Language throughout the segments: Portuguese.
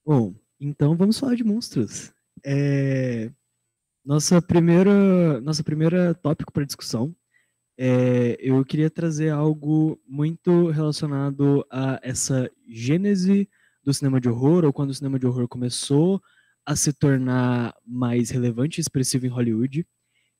Bom, então vamos falar de monstros. É, nossa primeira tópico para discussão. Eu queria trazer algo muito relacionado a essa gênese do cinema de horror, ou quando o cinema de horror começou a se tornar mais relevante e expressivo em Hollywood,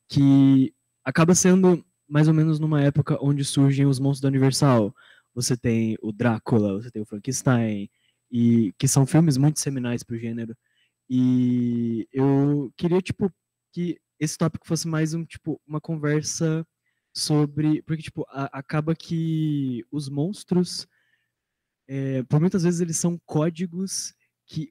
que acaba sendo mais ou menos numa época onde surgem os monstros da Universal. Você tem o Drácula, você tem o Frankenstein, e que são filmes muito seminais para o gênero. E eu queria, tipo, que esse tópico fosse mais uma conversa sobre. Porque, tipo, acaba que os monstros, por muitas vezes, eles são códigos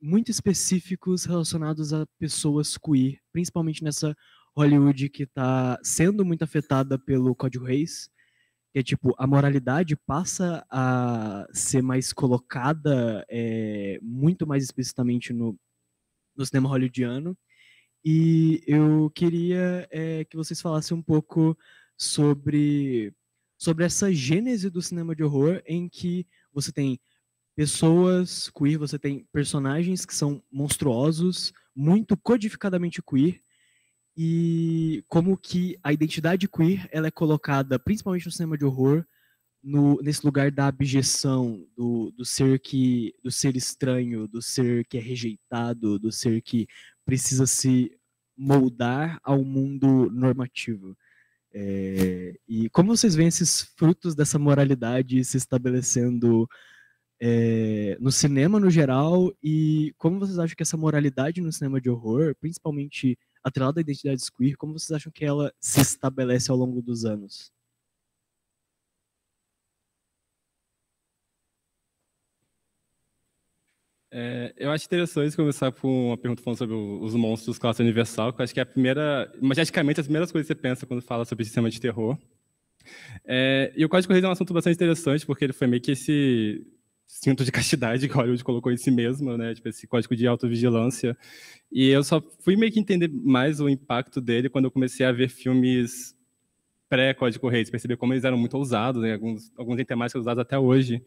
muito específicos relacionados a pessoas queer, principalmente nessa Hollywood que está sendo muito afetada pelo Código Reis, que é tipo, a moralidade passa a ser mais colocada muito mais explicitamente no cinema hollywoodiano. E eu queria que vocês falassem um pouco sobre, sobre essa gênese do cinema de horror, em que você tem pessoas queer, você tem personagens que são monstruosos, muito codificadamente queer, e como que a identidade queer ela é colocada, principalmente no cinema de horror, nesse lugar da abjeção, do ser estranho, do ser que é rejeitado, do ser que precisa se moldar ao mundo normativo. E como vocês veem esses frutos dessa moralidade se estabelecendo no cinema no geral, e como vocês acham que essa moralidade no cinema de horror, principalmente atrelada à identidade queer, como vocês acham que ela se estabelece ao longo dos anos? Eu acho interessante começar com uma pergunta falando sobre os monstros classe universal, que eu acho que é a primeira, imageticamente, as primeiras coisas que você pensa quando fala sobre sistema de terror. E o Código Reis é um assunto bastante interessante, porque ele foi meio que esse cinto de castidade que Hollywood colocou em si mesmo, né? Tipo, esse código de autovigilância. E eu só fui meio que entender mais o impacto dele quando eu comecei a ver filmes pré-Código Reis, perceber como eles eram muito ousados, né? Alguns têm temáticas usadas até hoje.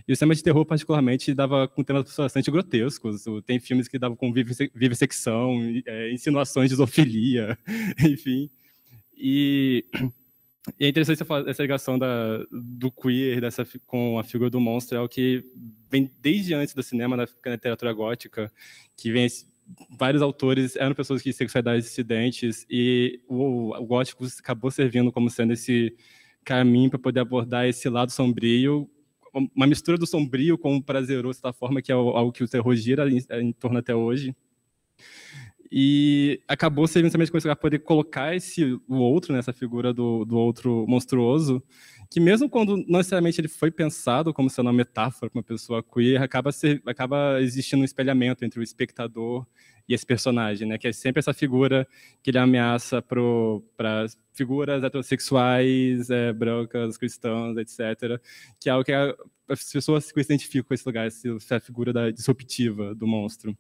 E o cinema de terror, particularmente, dava com temas bastante grotescos. Tem filmes que davam com vivissecção, insinuações de zoofilia, enfim. E é interessante você falar dessa ligação do queer com a figura do monstro, é o que vem desde antes do cinema, na literatura gótica, que vem vários autores eram pessoas de sexualidades dissidentes, e o gótico acabou servindo como sendo esse caminho para poder abordar esse lado sombrio, uma mistura do sombrio com o prazeroso, de certa forma, que é algo que o terror gira em torno até hoje. E acabou servindo também para poder colocar o outro, nessa figura do outro monstruoso, que mesmo quando não necessariamente ele foi pensado como sendo uma metáfora para uma pessoa queer, acaba existindo um espelhamento entre o espectador e esse personagem, né? Que é sempre essa figura que ele ameaça para figuras heterossexuais, brancas, cristãs, etc., que é algo que as pessoas se identificam com esse lugar, essa figura disruptiva do monstro.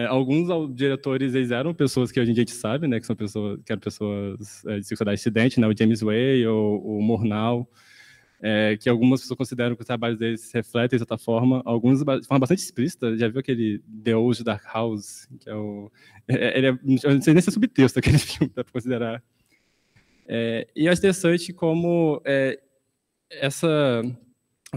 Alguns diretores eles eram pessoas que hoje em dia a gente sabe, né, que eram pessoas de sexualidade dissidente, né, o James Way ou o Murnau, que algumas pessoas consideram que os trabalhos deles se refletem de certa forma, alguns de forma bastante explícita. Já viu aquele The Old Dark House, que é o... eu não sei nem se é subtexto aquele filme, dá para considerar. E eu acho interessante como essa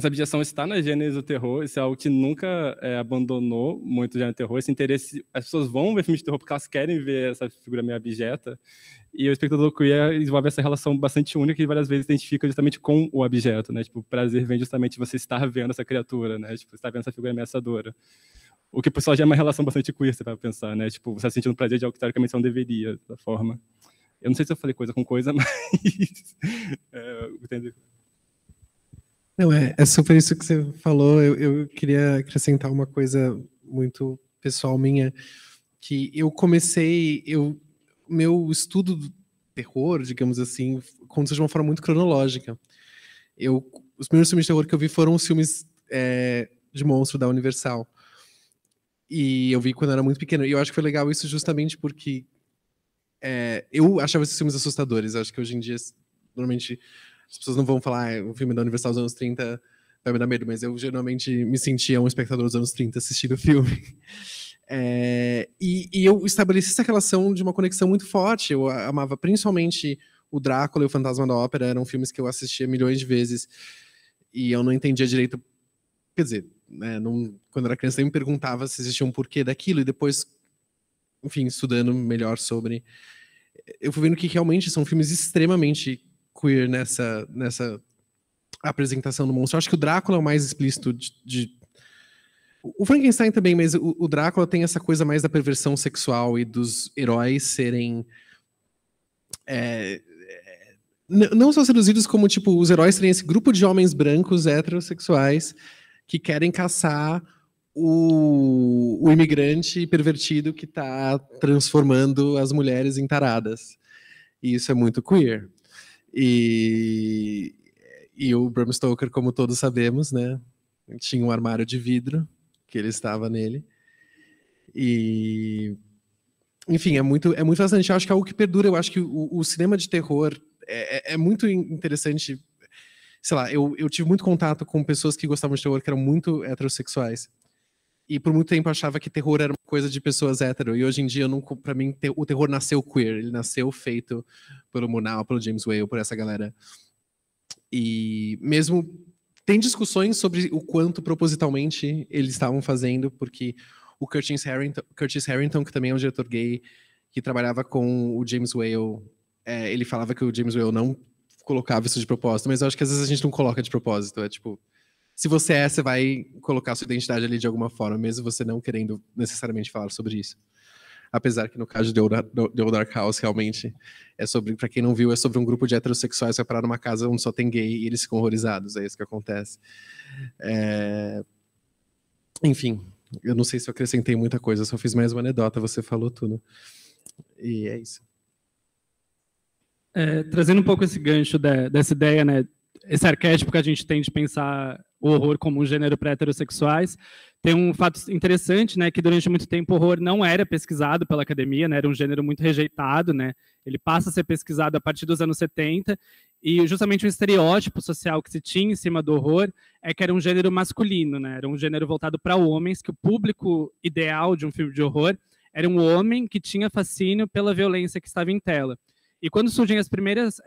abjeção está na gênese do terror, isso é algo que nunca abandonou muito o gênero do terror, esse interesse, as pessoas vão ver filmes de terror porque elas querem ver essa figura meio abjeta, e o espectador queer desenvolve essa relação bastante única que várias vezes identifica justamente com o abjeto, né? Tipo, o prazer vem justamente de você estar vendo essa criatura, né? Tipo, estar vendo essa figura ameaçadora. O que, por só, já é uma relação bastante queer, você vai pensar, né? Tipo, você está sentindo prazer de algo que teoricamente você não deveria, da forma. Eu não sei se eu falei coisa com coisa, mas... entendeu? Não, é super isso que você falou. Eu queria acrescentar uma coisa muito pessoal minha, que eu comecei, meu estudo do terror, digamos assim, aconteceu de uma forma muito cronológica. Os primeiros filmes de terror que eu vi foram os filmes de monstro da Universal. E eu vi quando eu era muito pequeno. E eu acho que foi legal isso justamente porque eu achava esses filmes assustadores. Eu acho que hoje em dia, normalmente, as pessoas não vão falar um filme da Universal dos anos 30 vai me dar medo, mas eu geralmente me sentia um espectador dos anos 30 assistindo o filme. E eu estabeleci essa relação de uma conexão muito forte. Eu amava principalmente o Drácula e o Fantasma da Ópera, eram filmes que eu assistia milhões de vezes e eu não entendia direito. Quer dizer, né, quando eu era criança, eu me perguntava se existia um porquê daquilo, e depois, enfim, estudando melhor sobre, eu fui vendo que realmente são filmes extremamente queer nessa apresentação do monstro. Eu acho que o Drácula é o mais explícito o Frankenstein também, mas o Drácula tem essa coisa mais da perversão sexual e dos heróis serem não só seduzidos, como tipo, os heróis serem esse grupo de homens brancos heterossexuais que querem caçar o imigrante pervertido que está transformando as mulheres em taradas. E isso é muito queer. E o Bram Stoker, como todos sabemos, né, tinha um armário de vidro que ele estava nele. E, enfim, é muito fascinante. Eu acho que é algo que perdura. Eu acho que o cinema de terror é muito interessante. Sei lá, eu tive muito contato com pessoas que gostavam de terror que eram muito heterossexuais. E por muito tempo eu achava que terror era uma coisa de pessoas hétero. E hoje em dia, para mim, o terror nasceu queer. Ele nasceu feito pelo Murnau, pelo James Whale, por essa galera. E mesmo tem discussões sobre o quanto propositalmente eles estavam fazendo, porque o Curtis Harrington, que também é um diretor gay, que trabalhava com o James Whale, ele falava que o James Whale não colocava isso de propósito, mas eu acho que às vezes a gente não coloca de propósito. É tipo, se você você vai colocar sua identidade ali de alguma forma, mesmo você não querendo necessariamente falar sobre isso. Apesar que no caso de The Dark House, realmente, para quem não viu, é sobre um grupo de heterossexuais que vai parar numa casa onde só tem gay e eles ficam horrorizados. É isso que acontece. Enfim, eu não sei se eu acrescentei muita coisa, só fiz mais uma anedota, você falou tudo. E é isso. Trazendo um pouco esse gancho dessa ideia, né, esse arquétipo que a gente tem de pensar o horror como um gênero para heterossexuais, tem um fato interessante, né, que durante muito tempo o horror não era pesquisado pela academia, né, era um gênero muito rejeitado, né, ele passa a ser pesquisado a partir dos anos 70, e justamente o estereótipo social que se tinha em cima do horror é que era um gênero masculino, né, era um gênero voltado para homens, que o público ideal de um filme de horror era um homem que tinha fascínio pela violência que estava em tela. E quando surgem as primeiras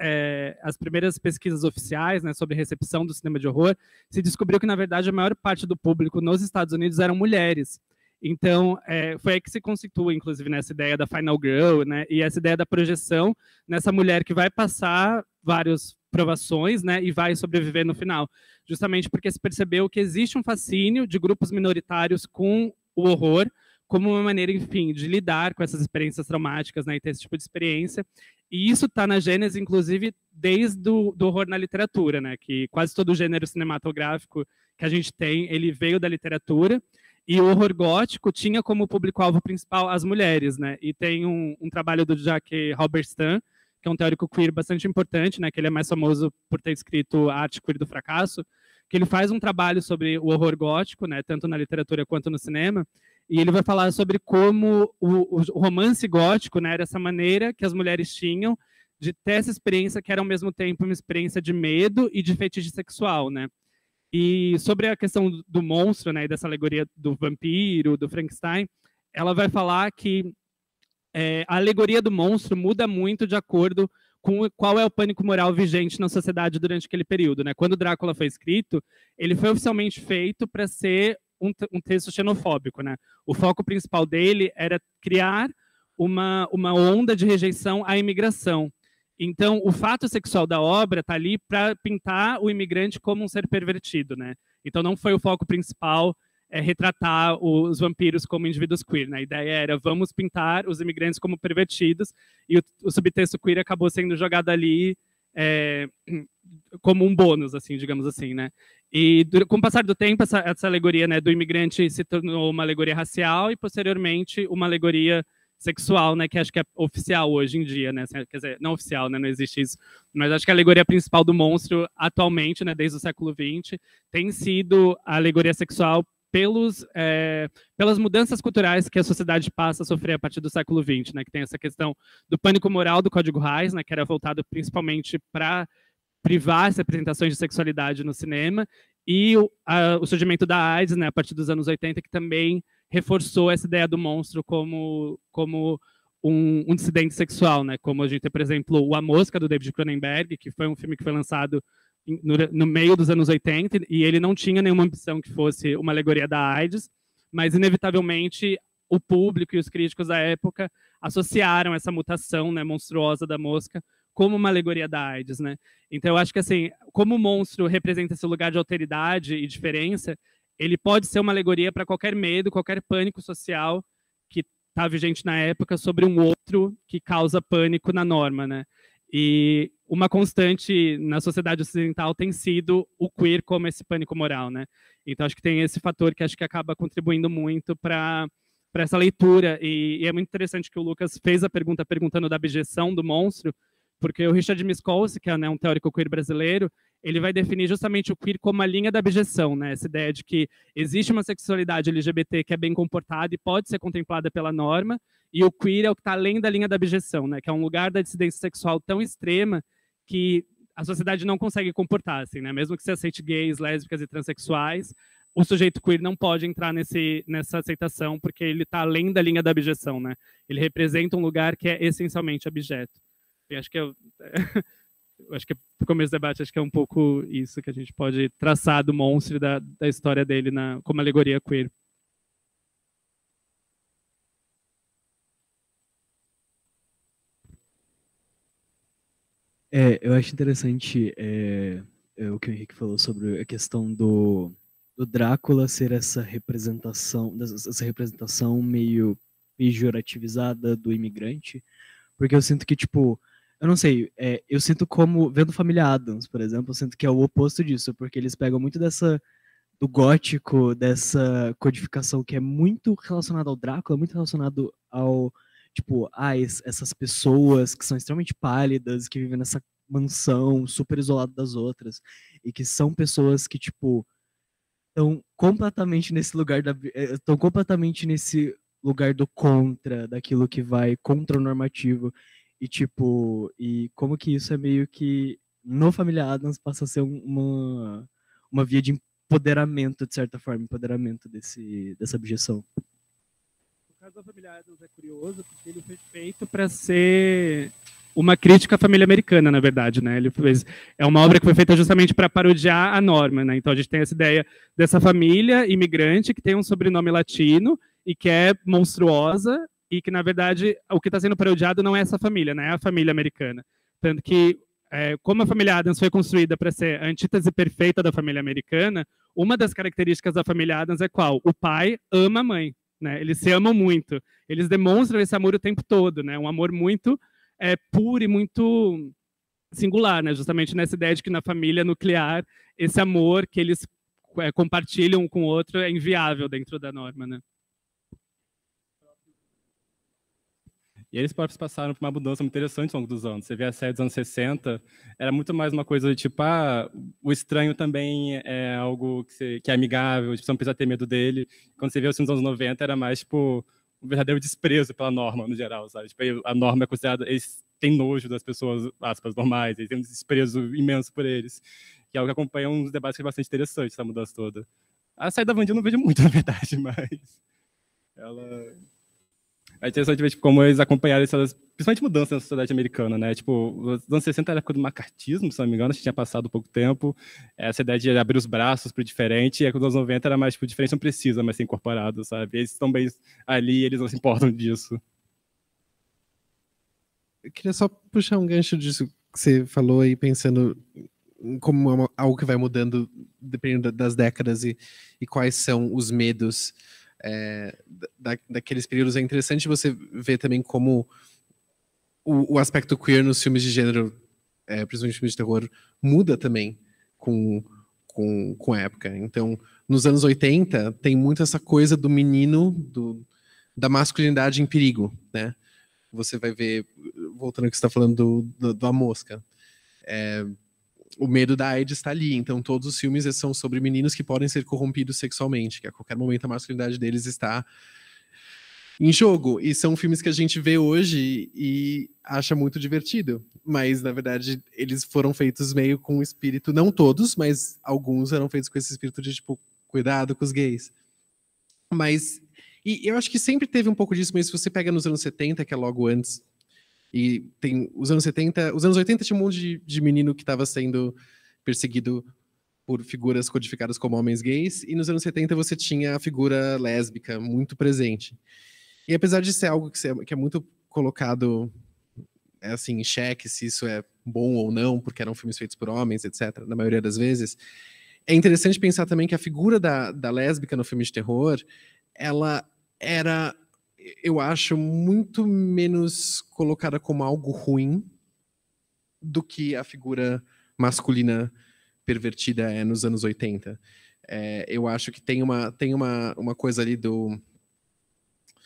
pesquisas oficiais, né, sobre recepção do cinema de horror, se descobriu que, na verdade, a maior parte do público nos Estados Unidos eram mulheres. Então, foi aí que se constitua, inclusive, nessa ideia da Final Girl, né, e essa ideia da projeção nessa mulher que vai passar várias provações, né, e vai sobreviver no final. Justamente porque se percebeu que existe um fascínio de grupos minoritários com o horror, como uma maneira, enfim, de lidar com essas experiências traumáticas, né, e ter esse tipo de experiência. E isso está na gênese, inclusive, desde o horror na literatura, né, que quase todo o gênero cinematográfico que a gente tem, ele veio da literatura, e o horror gótico tinha como público-alvo principal as mulheres, né, e tem um trabalho do Jacques Halberstam, que é um teórico queer bastante importante, né, que ele é mais famoso por ter escrito A Arte Queer do Fracasso, que ele faz um trabalho sobre o horror gótico, né, tanto na literatura quanto no cinema, e ele vai falar sobre como o romance gótico, né, era essa maneira que as mulheres tinham de ter essa experiência que era ao mesmo tempo uma experiência de medo e de fetiche sexual, né? E sobre a questão do monstro, né, e dessa alegoria do vampiro, do Frankenstein, ela vai falar que a alegoria do monstro muda muito de acordo com qual é o pânico moral vigente na sociedade durante aquele período, né? Quando Drácula foi escrito, ele foi oficialmente feito para ser um texto xenofóbico, né? O foco principal dele era criar uma onda de rejeição à imigração. Então, o fato sexual da obra está ali para pintar o imigrante como um ser pervertido, né? Então, não foi o foco principal retratar os vampiros como indivíduos queer, né? A ideia era, vamos pintar os imigrantes como pervertidos, e o subtexto queer acabou sendo jogado ali como um bônus, assim, digamos assim, né? E com o passar do tempo, essa alegoria, né, do imigrante se tornou uma alegoria racial e, posteriormente, uma alegoria sexual, né, que acho que é oficial hoje em dia, né? Quer dizer, não oficial, né, não existe isso, mas acho que a alegoria principal do monstro atualmente, né, desde o século XX, tem sido a alegoria sexual pelas mudanças culturais que a sociedade passa a sofrer a partir do século XX, né, que tem essa questão do pânico moral do Código Hays, né, que era voltado principalmente para privar as representações de sexualidade no cinema, e o surgimento da AIDS, né, a partir dos anos 80, que também reforçou essa ideia do monstro como um dissidente sexual, né? Como a gente tem, por exemplo, o A Mosca, do David Cronenberg, que foi um filme que foi lançado no meio dos anos 80, e ele não tinha nenhuma ambição que fosse uma alegoria da AIDS, mas, inevitavelmente, o público e os críticos da época associaram essa mutação, né, monstruosa da mosca como uma alegoria da AIDS, né? Então, eu acho que, assim, como o monstro representa esse lugar de alteridade e diferença, ele pode ser uma alegoria para qualquer medo, qualquer pânico social que está vigente na época sobre um outro que causa pânico na norma, né? E uma constante na sociedade ocidental tem sido o queer como esse pânico moral, né? Então, acho que tem esse fator que acho que acaba contribuindo muito para essa leitura. E é muito interessante que o Lucas fez a pergunta perguntando da abjeção do monstro, porque o Richard Miskolci, que é, né, um teórico queer brasileiro, ele vai definir justamente o queer como a linha da abjeção, né? Essa ideia de que existe uma sexualidade LGBT que é bem comportada e pode ser contemplada pela norma, e o queer é o que está além da linha da abjeção, né? Que é um lugar da dissidência sexual tão extrema que a sociedade não consegue comportar, assim, né? Mesmo que se aceite gays, lésbicas e transexuais, o sujeito queer não pode entrar nessa aceitação, porque ele está além da linha da abjeção, né? Ele representa um lugar que é essencialmente abjeto. E acho que acho que no começo do debate acho que é um pouco isso que a gente pode traçar do monstro e da história dele como alegoria queer. Eu acho interessante o que o Henrique falou sobre a questão do Drácula ser essa representação meio pejorativizada do imigrante, porque eu sinto que, tipo, eu não sei, eu sinto como, vendo Família Addams, por exemplo, eu sinto que é o oposto disso, porque eles pegam muito do gótico, dessa codificação que é muito relacionada ao Drácula, muito relacionado ao, tipo, essas pessoas que são extremamente pálidas, que vivem nessa mansão super isolada das outras, e que são pessoas que, tipo, estão completamente nesse lugar estão completamente nesse lugar do contra, daquilo que vai contra o normativo, e tipo, e como que isso é meio que no Família Addams passa a ser uma via de empoderamento, de certa forma, empoderamento dessa objeção. O caso da Família Addams é curioso porque ele foi feito para ser uma crítica à família americana, na verdade, né? É uma obra que foi feita justamente para parodiar a norma, né? Então a gente tem essa ideia dessa família imigrante que tem um sobrenome latino e que é monstruosa e que, na verdade, o que está sendo parodiado não é essa família, né? É a família americana. Tanto que, como a família Addams foi construída para ser a antítese perfeita da família americana, uma das características da família Addams é qual? O pai ama a mãe, né? Eles se amam muito. Eles demonstram esse amor o tempo todo, né? Um amor muito puro e muito singular, né? Justamente nessa ideia de que na família nuclear esse amor que eles compartilham um com o outro é inviável dentro da norma, né? E eles próprios passaram por uma mudança muito interessante ao longo dos anos. Você vê a série dos anos 60, era muito mais uma coisa de tipo, o estranho também é algo que é amigável, tipo, você não precisa ter medo dele. Quando você vê os filmes dos anos 90, era mais tipo um verdadeiro desprezo pela norma no geral, sabe? Tipo, a norma é considerada, eles têm nojo das pessoas, aspas, normais, eles têm um desprezo imenso por eles, que é algo que acompanha uns debates que é bastante interessante, essa mudança toda. A série da Wanda eu não vejo muito, na verdade, mas ela... É interessante ver tipo, como eles acompanharam essas, principalmente mudanças na sociedade americana, né? Tipo, os anos 60 era a época do macartismo, se não me engano, acho que tinha passado pouco tempo. Essa ideia de abrir os braços para o diferente, e a época dos anos 90 era mais, tipo, o diferente não precisa mais ser incorporado, sabe? Eles estão bem ali, eles não se importam disso. Eu queria só puxar um gancho disso que você falou aí, pensando como algo que vai mudando dependendo das décadas e quais são os medos daqueles períodos. É interessante você ver também como o aspecto queer nos filmes de gênero, principalmente filmes de terror, muda também com a época. Então, nos anos 80, tem muito essa coisa do menino, da masculinidade em perigo, né? Você vai ver, voltando ao que você está falando da mosca, o medo da AIDS está ali. Então, todos os filmes são sobre meninos que podem ser corrompidos sexualmente, que a qualquer momento a masculinidade deles está em jogo. E são filmes que a gente vê hoje e acha muito divertido. Mas, na verdade, eles foram feitos meio com o espírito, não todos, mas alguns eram feitos com esse espírito de, tipo, cuidado com os gays. Mas, e eu acho que sempre teve um pouco disso, mas se você pega nos anos 70, que é logo antes, e tem os anos 70, os anos 80 tinha um monte de menino que estava sendo perseguido por figuras codificadas como homens gays, e nos anos 70 você tinha a figura lésbica muito presente. E apesar de ser algo que é muito colocado assim, em xeque se isso é bom ou não, porque eram filmes feitos por homens, etc., na maioria das vezes, é interessante pensar também que a figura da lésbica no filme de terror, ela era, eu acho, muito menos colocada como algo ruim do que a figura masculina pervertida é nos anos 80. Eu acho que tem uma coisa ali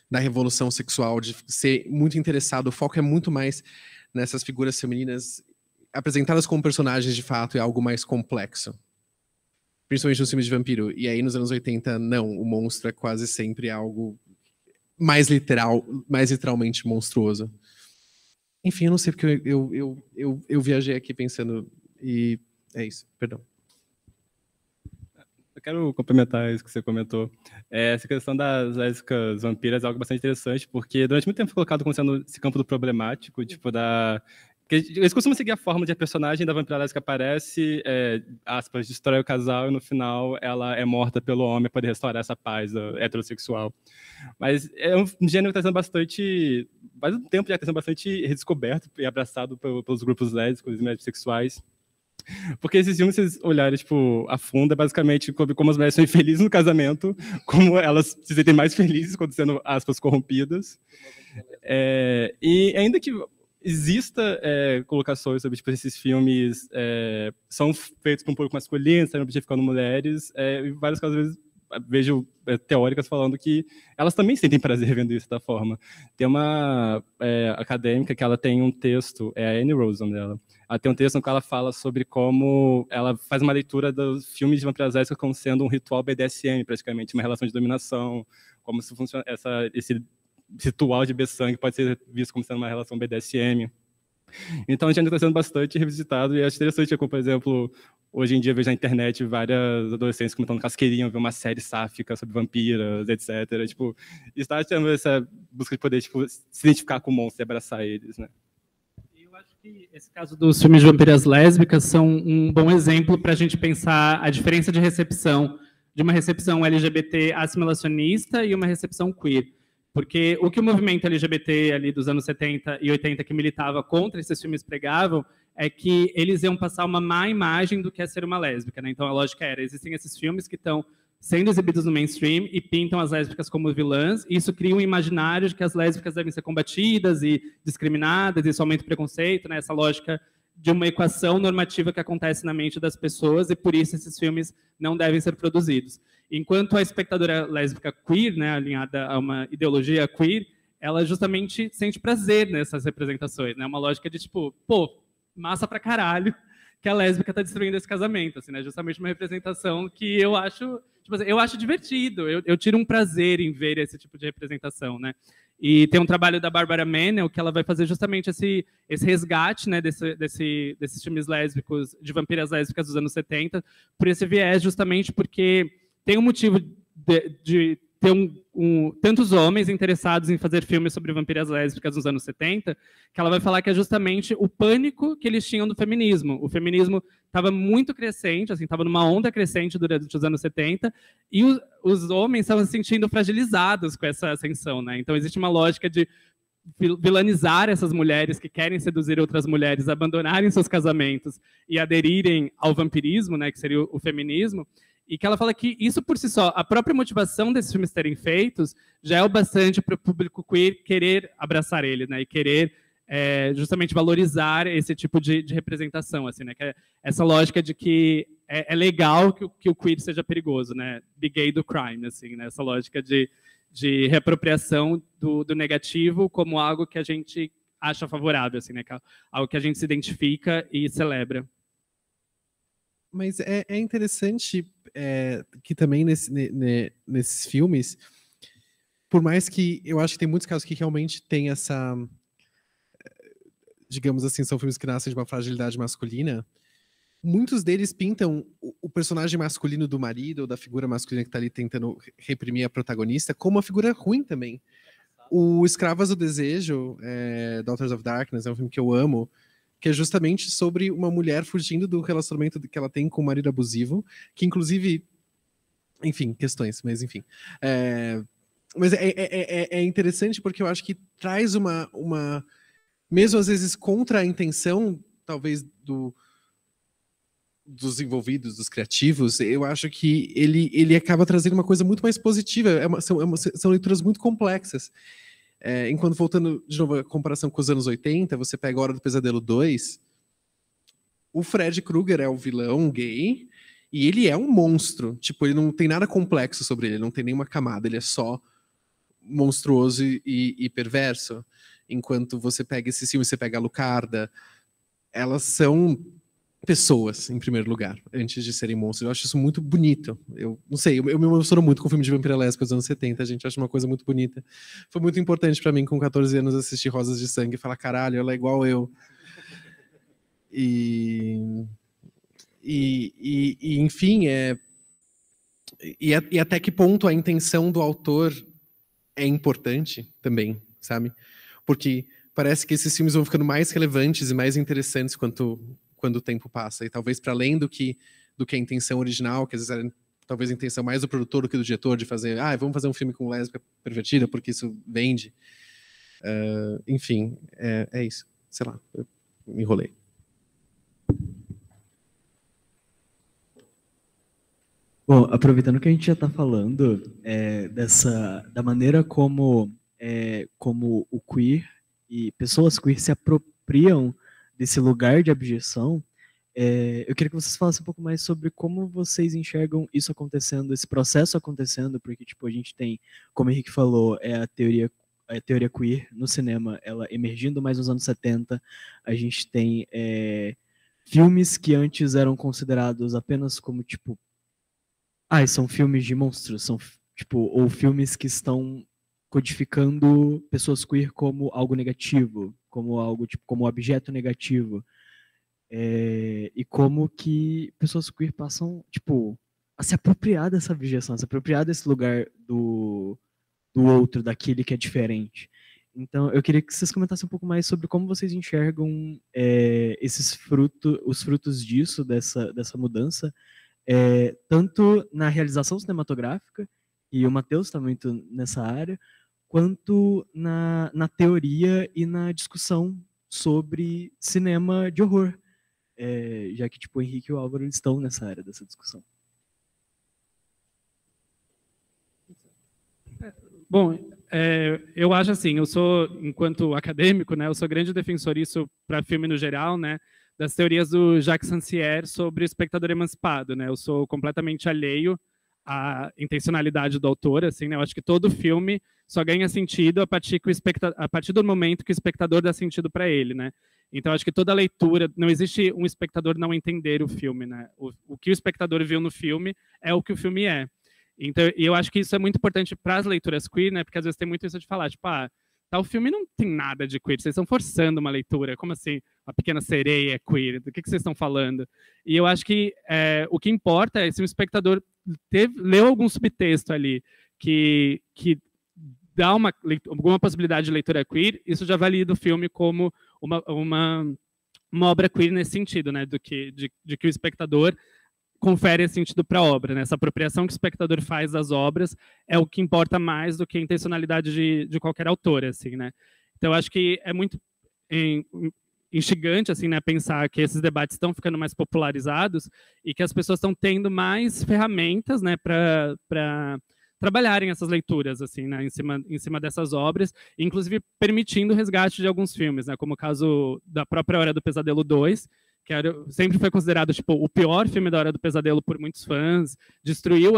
da revolução sexual, de ser muito interessado, o foco é muito mais nessas figuras femininas apresentadas como personagens de fato, é algo mais complexo. Principalmente nos filmes de vampiro. E aí, nos anos 80, não, o monstro é quase sempre algo mais literalmente monstruoso. Enfim, eu não sei porque eu viajei aqui pensando, e é isso, perdão. Eu quero complementar isso que você comentou. Essa questão das lésbicas vampiras é algo bastante interessante, porque durante muito tempo foi colocado como sendo esse campo do problemático, tipo, eles costumam seguir a forma de a personagem da vampira lésbica aparece, aspas, destrói o casal e no final ela é morta pelo homem para poder restaurar essa paz heterossexual. Mas é um gênero que está sendo bastante, faz um tempo já está sendo bastante redescoberto e abraçado pelos grupos lésbicos e bissexuais. Porque esses filmes, se vocês olharem, tipo, a fundo, é basicamente como as mulheres são infelizes no casamento, como elas se sentem mais felizes quando sendo, aspas, corrompidas. E ainda que exista colocações sobre, tipo, esses filmes são feitos por um público masculino, estão objetificando mulheres, em vários casos, às vezes, vejo teóricas falando que elas também sentem prazer vendo isso da forma. Tem uma acadêmica que ela tem um texto, é a Anne Rose, o nome dela. Ela tem um texto no qual ela fala sobre como ela faz uma leitura dos filmes de vampiras lésbicas como sendo um ritual BDSM, praticamente, uma relação de dominação, como se funciona esse ritual de sangue pode ser visto como sendo uma relação BDSM. Então, a gente ainda está sendo bastante revisitado e acho interessante, como, por exemplo, hoje em dia eu vejo na internet várias adolescentes comentando que elas queriam ver uma série sáfica sobre vampiras, etc. Tipo, está tendo essa busca de poder, tipo, se identificar com o monstro e abraçar eles, né? Eu acho que esse caso dos filmes de vampiras lésbicas são um bom exemplo para a gente pensar a diferença de recepção de uma recepção LGBT assimilacionista e uma recepção queer. Porque o que o movimento LGBT ali dos anos 70 e 80 que militava contra esses filmes pregavam é que eles iam passar uma má imagem do que é ser uma lésbica, né? Então a lógica era, existem esses filmes que estão sendo exibidos no mainstream e pintam as lésbicas como vilãs, e isso cria um imaginário de que as lésbicas devem ser combatidas e discriminadas, e isso aumenta o preconceito, né? Essa lógica de uma equação normativa que acontece na mente das pessoas, e por isso esses filmes não devem ser produzidos. Enquanto a espectadora lésbica queer, né, alinhada a uma ideologia queer, ela justamente sente prazer nessas representações, né? Uma lógica de tipo, pô, massa pra caralho que a lésbica tá destruindo esse casamento, assim, né? Justamente uma representação que eu acho, tipo assim, eu acho divertido, eu tiro um prazer em ver esse tipo de representação, né? E tem um trabalho da Barbara Mennel que ela vai fazer justamente esse resgate, né, desses filmes lésbicos, de vampiras lésbicas dos anos 70, por esse viés, justamente porque tem um motivo de ter tantos homens interessados em fazer filmes sobre vampiras lésbicas nos anos 70, que ela vai falar que é justamente o pânico que eles tinham do feminismo. O feminismo estava muito crescente, assim, estava numa onda crescente durante os anos 70, e os homens estavam se sentindo fragilizados com essa ascensão, né? Então existe uma lógica de vilanizar essas mulheres que querem seduzir outras mulheres, abandonarem seus casamentos e aderirem ao vampirismo, né, que seria o feminismo. E que ela fala que isso por si só, a própria motivação desses filmes terem feitos, já é o bastante para o público queer querer abraçar ele, né? E querer justamente valorizar esse tipo de representação, assim, né? Que é essa lógica de que é legal que o queer seja perigoso, né? Be gay do crime, assim, né? Essa lógica de reapropriação do negativo como algo que a gente acha favorável, assim, né? Algo que a gente se identifica e celebra. Mas é interessante que também nesses filmes por mais que eu acho que tem muitos casos que realmente tem essa, digamos assim, são filmes que nascem de uma fragilidade masculina, muitos deles pintam o personagem masculino do marido ou da figura masculina que está ali tentando reprimir a protagonista como uma figura ruim também. O Escravas do Desejo, Daughters of Darkness, é um filme que eu amo, que é justamente sobre uma mulher fugindo do relacionamento que ela tem com o marido abusivo, que inclusive, enfim, questões, mas enfim. Mas é interessante porque eu acho que traz uma mesmo às vezes contra a intenção, talvez, dos envolvidos, dos criativos, eu acho que ele acaba trazendo uma coisa muito mais positiva. São leituras muito complexas. Enquanto, voltando de novo à comparação com os anos 80, você pega A Hora do Pesadelo 2, o Fred Krueger é o vilão gay, e ele é um monstro. Tipo, ele não tem nada complexo sobre ele não tem nenhuma camada, ele é só monstruoso e perverso. Enquanto você pega esse filme, você pega a Lucarda, elas são pessoas, em primeiro lugar, antes de serem monstros. Eu acho isso muito bonito. Eu não sei, eu me emociono muito com o filme de vampira lésbica dos anos 70, a gente acha uma coisa muito bonita. Foi muito importante pra mim, com 14 anos, assistir Rosas de Sangue e falar, caralho, ela é igual eu. Enfim, e até que ponto a intenção do autor é importante também, sabe? Porque parece que esses filmes vão ficando mais relevantes e mais interessantes quando o tempo passa. E talvez para além do que a intenção original, que às vezes era talvez a intenção mais do produtor do que do diretor, de fazer, vamos fazer um filme com lésbica pervertida porque isso vende. Enfim, é isso. Sei lá, eu me enrolei. Bom, aproveitando que a gente já está falando da maneira como o queer e pessoas queer se apropriam desse lugar de abjeção, eu queria que vocês falassem um pouco mais sobre como vocês enxergam isso acontecendo, esse processo acontecendo, porque tipo, a gente tem, como o Henrique falou, a teoria queer no cinema, ela emergindo mais nos anos 70, a gente tem filmes que antes eram considerados apenas como, tipo, são filmes de monstros, são, tipo, ou filmes que estão codificando pessoas queer como algo negativo, como algo, tipo, como objeto negativo. E como que pessoas queer passam, tipo, a se apropriar dessa objeção, a se apropriar desse lugar do outro, daquele que é diferente. Então, eu queria que vocês comentassem um pouco mais sobre como vocês enxergam os frutos disso, dessa mudança, tanto na realização cinematográfica, e o Matheus está muito nessa área, quanto na teoria e na discussão sobre cinema de horror, já que tipo, o Henrique e o Álvaro estão nessa área dessa discussão. Bom, eu acho assim, eu sou, enquanto acadêmico, né, eu sou grande defensor isso para filme no geral, né, das teorias do Jacques Rancière sobre o espectador emancipado, né? Eu sou completamente alheio à intencionalidade do autor, assim, né? Eu acho que todo filme só ganha sentido a partir do momento que o espectador dá sentido para ele, né? Então, acho que toda leitura, não existe um espectador não entender o filme, né? O que o espectador viu no filme é o que o filme é. Então, e eu acho que isso é muito importante para as leituras queer, né? Porque às vezes tem muito isso de falar, tipo, tal filme não tem nada de queer, vocês estão forçando uma leitura, como assim, A Pequena Sereia é queer, do que vocês estão falando? E eu acho que o que importa é se o espectador leu algum subtexto ali que dá alguma possibilidade de leitura queer, isso já valida o filme como uma obra queer nesse sentido, né, de que o espectador confere esse sentido para a obra, né? Essa apropriação que o espectador faz das obras é o que importa mais do que a intencionalidade de qualquer autor, assim, né? Então, acho que é muito instigante, assim, né, pensar que esses debates estão ficando mais popularizados e que as pessoas estão tendo mais ferramentas, né, para trabalharem essas leituras, assim, né, em cima dessas obras, inclusive permitindo o resgate de alguns filmes, né, como o caso da própria Hora do Pesadelo 2, que sempre foi considerado tipo, o pior filme da Hora do Pesadelo por muitos fãs, destruiu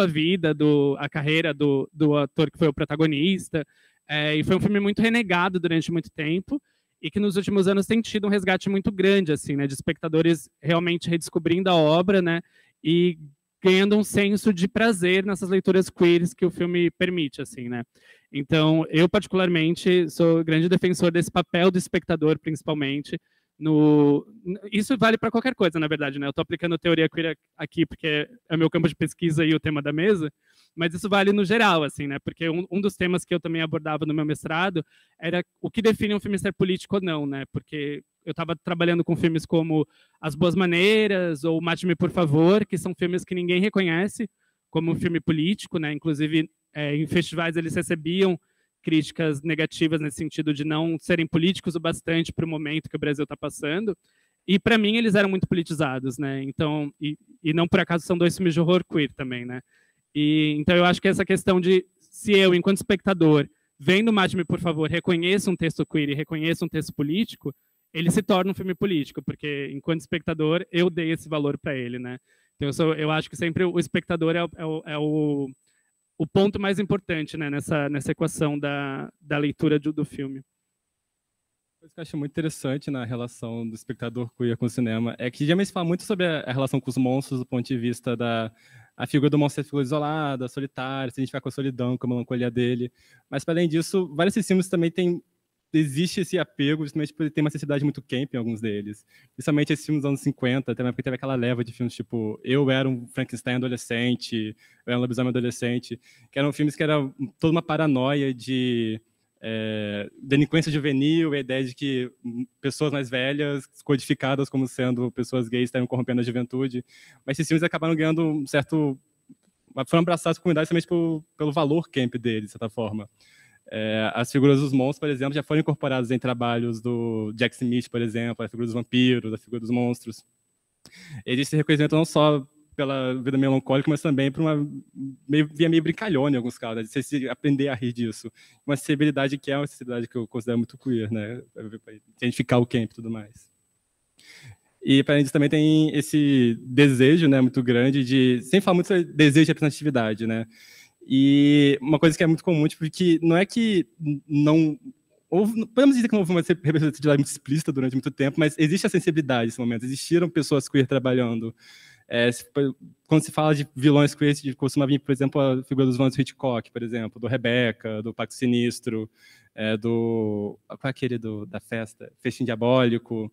a carreira do ator que foi o protagonista, e foi um filme muito renegado durante muito tempo, e que nos últimos anos tem tido um resgate muito grande, assim, né, de espectadores realmente redescobrindo a obra, né, e ganhando um senso de prazer nessas leituras queers que o filme permite, assim, né? Então, eu particularmente sou grande defensor desse papel do espectador, principalmente. Isso vale para qualquer coisa, na verdade, né? Eu estou aplicando teoria queer aqui porque é o meu campo de pesquisa e o tema da mesa, mas isso vale no geral, assim, né? Porque um dos temas que eu também abordava no meu mestrado era o que define um filme ser político ou não, né? Porque eu estava trabalhando com filmes como As Boas Maneiras ou Mate-me, por Favor, que são filmes que ninguém reconhece como um filme político, né? Inclusive, em festivais eles recebiam críticas negativas nesse sentido de não serem políticos o bastante para o momento que o Brasil está passando. E para mim eles eram muito politizados, né? Então, e não por acaso são 2 filmes de horror queer também, né? Então eu acho que essa questão de se eu, enquanto espectador, vendo Mate-me, por Favor, reconheço um texto queer e reconheço um texto político, ele se torna um filme político, porque enquanto espectador eu dei esse valor para ele, né? Então eu acho que sempre o espectador é o ponto mais importante, né, nessa equação da leitura do filme. Uma coisa que eu acho muito interessante na relação do espectador queer com o cinema é que geralmente se fala muito sobre a relação com os monstros do ponto de vista a figura do monstro é figura isolada, solitária, se a gente vai com a solidão, com a melancolia dele. Mas, para além disso, vários desses filmes também existe esse apego, justamente por ter uma sensibilidade muito camp em alguns deles. Principalmente esses filmes dos anos 50, também porque teve aquela leva de filmes tipo Eu Era um Frankenstein adolescente, Eu Era um Lobisomem adolescente, que eram filmes que era toda uma paranoia de delinquência juvenil, a ideia de que pessoas mais velhas, codificadas como sendo pessoas gays, estavam corrompendo a juventude. Mas esses filmes acabaram ganhando um certo... foram abraçados com comunidade somente pelo valor camp deles, de certa forma. As figuras dos monstros, por exemplo, já foram incorporadas em trabalhos do Jack Smith, por exemplo, a figura dos vampiros, a figura dos monstros. Existe reconhecimento não só pela vida melancólica, mas também por uma via meio brincalhona em alguns casos, de você aprender a rir disso. Uma sensibilidade que é uma sensibilidade que eu considero muito queer, né? Para identificar o camp e tudo mais. E para a gente também tem esse desejo, né, muito grande de... Sem falar muito sobre desejo de representatividade, né? E uma coisa que é muito comum, tipo, que não é que não... podemos dizer que não houve uma representatividade muito explícita durante muito tempo, mas existe a sensibilidade nesse momento. Existiram pessoas queer trabalhando. Quando se fala de vilões queer, costuma vir, por exemplo, a figura dos vilões do Hitchcock, por exemplo, do Rebecca, do Pacto Sinistro, qual é aquele da festa? Festim Diabólico.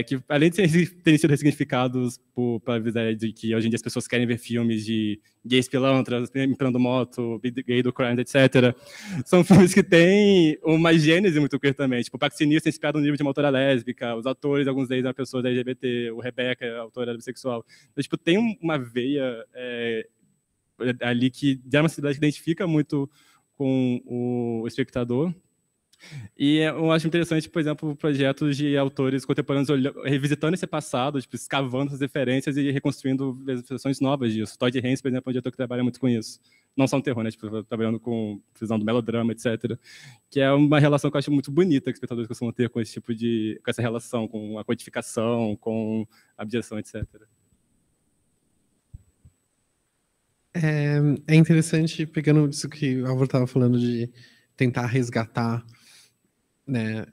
Que além de terem sido ressignificados pela ideia de que hoje em dia as pessoas querem ver filmes de gays pilantras, empinando moto, gay do crime, etc., são filmes que têm uma gênese muito queer também. Tipo, o Pacto Sinistro é inspirado no livro de uma autora lésbica, os atores, alguns deles eram pessoas da LGBT, o Rebecca, a autora bissexual. Então, tipo, tem uma veia ali que dá uma sensibilidade que identifica muito com o espectador. E eu acho interessante, por exemplo, projetos de autores contemporâneos revisitando esse passado, tipo, escavando essas referências e reconstruindo versões novas disso. Todd Haynes, por exemplo, é um diretor que trabalha muito com isso. Não só no terror, né? Tipo, trabalhando com visão do melodrama, etc. Que é uma relação que eu acho muito bonita que os espectadores costumam ter com esse tipo com essa relação, com a codificação, com a abjeção, etc. É interessante, pegando isso que o Álvaro estava falando de tentar resgatar, né,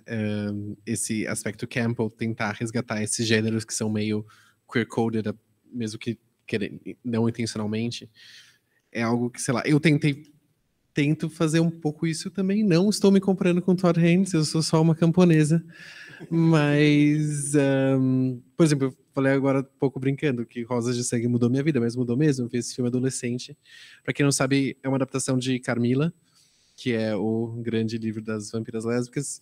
esse aspecto Campbell, tentar resgatar esses gêneros que são meio queer-coded, mesmo que não intencionalmente, é algo que, sei lá, eu tento fazer um pouco isso também. Não estou me comparando com Todd Haynes, eu sou só uma camponesa, mas, por exemplo, eu falei agora um pouco brincando que Rosas de Sangue mudou minha vida, mas mudou mesmo. Eu fiz esse filme adolescente. Para quem não sabe, é uma adaptação de Carmilla, que é o grande livro das vampiras lésbicas,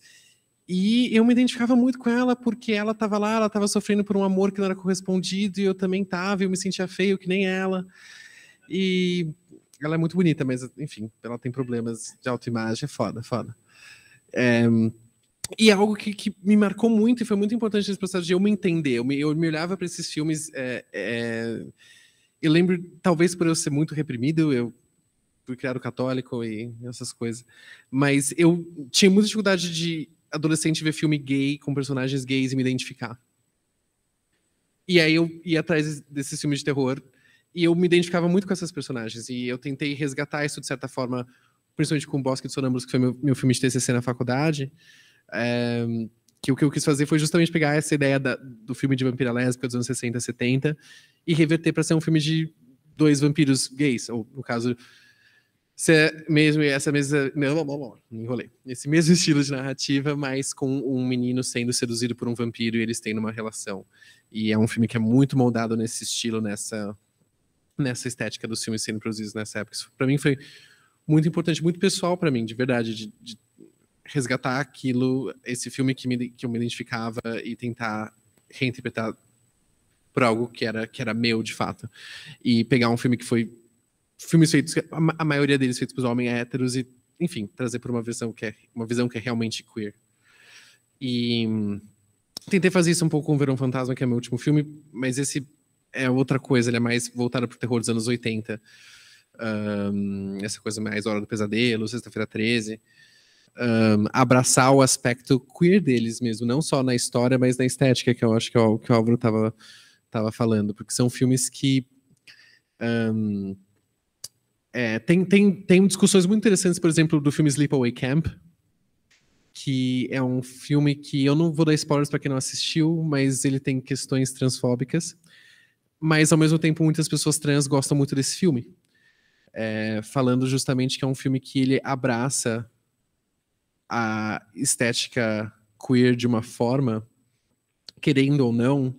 e eu me identificava muito com ela, porque ela estava lá, ela estava sofrendo por um amor que não era correspondido, e eu também estava, e eu me sentia feio, que nem ela, e ela é muito bonita, mas, enfim, ela tem problemas de autoimagem, é foda. E é algo que me marcou muito, e foi muito importante nesse processo de eu me entender, eu me olhava para esses filmes, eu lembro, talvez por eu ser muito reprimido, eu fui criado católico e essas coisas. Mas eu tinha muita dificuldade de adolescente ver filme gay com personagens gays e me identificar. E aí eu ia atrás desses filmes de terror e eu me identificava muito com essas personagens. E eu tentei resgatar isso de certa forma, principalmente com o Bosque de Sonâmbulos, que foi meu filme de TCC na faculdade. Que o que eu quis fazer foi justamente pegar essa ideia do filme de vampira lésbica dos anos 60, 70 e reverter para ser um filme de dois vampiros gays, ou no caso, se é mesmo essa mesma... Não, enrolei. Esse mesmo estilo de narrativa, mas com um menino sendo seduzido por um vampiro e eles tendo uma relação. E é um filme que é muito moldado nesse estilo, nessa estética dos filmes sendo produzidos nessa época. Isso, pra mim, foi muito importante, muito pessoal pra mim, de verdade, de resgatar aquilo, esse filme que eu me identificava e tentar reinterpretar por algo que era meu, de fato. E pegar um filme que foi... Filmes feitos, a maioria deles feitos por homens héteros e, enfim, trazer por uma visão que é realmente queer. E tentei fazer isso um pouco com o Verão Fantasma, que é meu último filme, mas esse é outra coisa, ele é mais voltado pro terror dos anos 80. Essa coisa mais Hora do Pesadelo, Sexta-feira 13. Abraçar o aspecto queer deles mesmo, não só na história, mas na estética, que eu acho que o Álvaro tava falando, porque são filmes que tem discussões muito interessantes, por exemplo, do filme Sleepaway Camp, que é um filme que eu não vou dar spoilers para quem não assistiu, mas ele tem questões transfóbicas, mas ao mesmo tempo muitas pessoas trans gostam muito desse filme, falando justamente que é um filme que ele abraça a estética queer de uma forma, querendo ou não,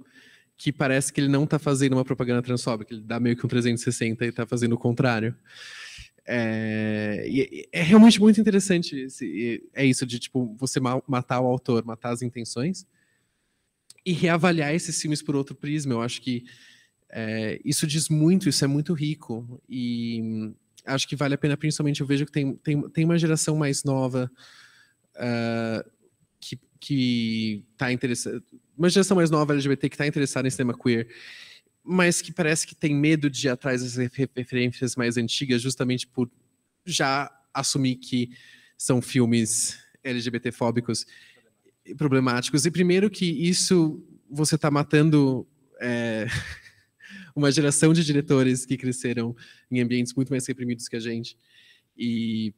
que parece que ele não está fazendo uma propaganda transfóbica, ele dá meio que um 360 e está fazendo o contrário. É realmente muito interessante isso de tipo, você matar o autor, matar as intenções e reavaliar esses filmes por outro prisma. Eu acho que isso diz muito, isso é muito rico e acho que vale a pena, principalmente eu vejo que tem uma geração mais nova que está interessada, uma geração mais nova LGBT que está interessada em cinema queer, mas que parece que tem medo de ir atrás das referências mais antigas, justamente por já assumir que são filmes LGBT-fóbicos e problemáticos. E primeiro que isso, você está matando uma geração de diretores que cresceram em ambientes muito mais reprimidos que a gente e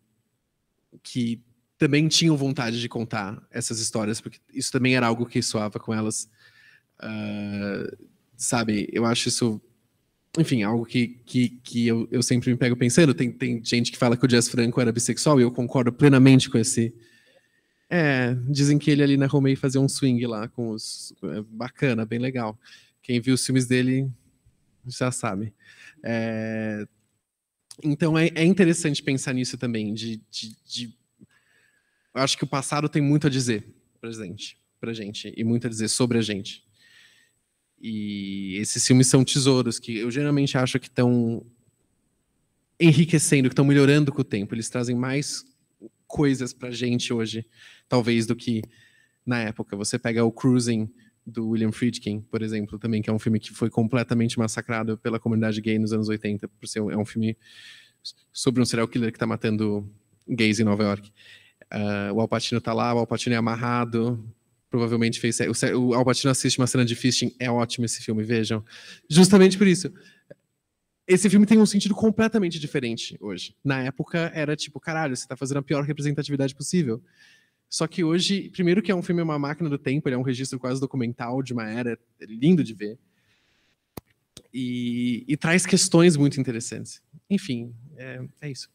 que também tinham vontade de contar essas histórias, porque isso também era algo que soava com elas. Sabe, eu acho isso, enfim, algo que eu sempre me pego pensando. Tem gente que fala que o Jess Franco era bissexual, e eu concordo plenamente com esse... dizem que ele ali na Romei fazia um swing lá com os... bacana, bem legal. Quem viu os filmes dele já sabe. Então é interessante pensar nisso também, eu acho que o passado tem muito a dizer pra gente, e muito a dizer sobre a gente. E esses filmes são tesouros que eu geralmente acho que estão enriquecendo, que estão melhorando com o tempo. Eles trazem mais coisas pra gente hoje, talvez, do que na época. Você pega o Cruising, do William Friedkin, por exemplo, também, que é um filme que foi completamente massacrado pela comunidade gay nos anos 80, por ser um filme sobre um serial killer que está matando gays em Nova York. O Al Pacino tá lá, o Al Pacino é amarrado, provavelmente fez... O Al Pacino assiste uma cena de fisting, é ótimo esse filme, vejam. Justamente por isso. Esse filme tem um sentido completamente diferente hoje. Na época era tipo, caralho, você tá fazendo a pior representatividade possível. Só que hoje, primeiro que é um filme, uma máquina do tempo, ele é um registro quase documental de uma era, é lindo de ver. E traz questões muito interessantes. Enfim, é isso.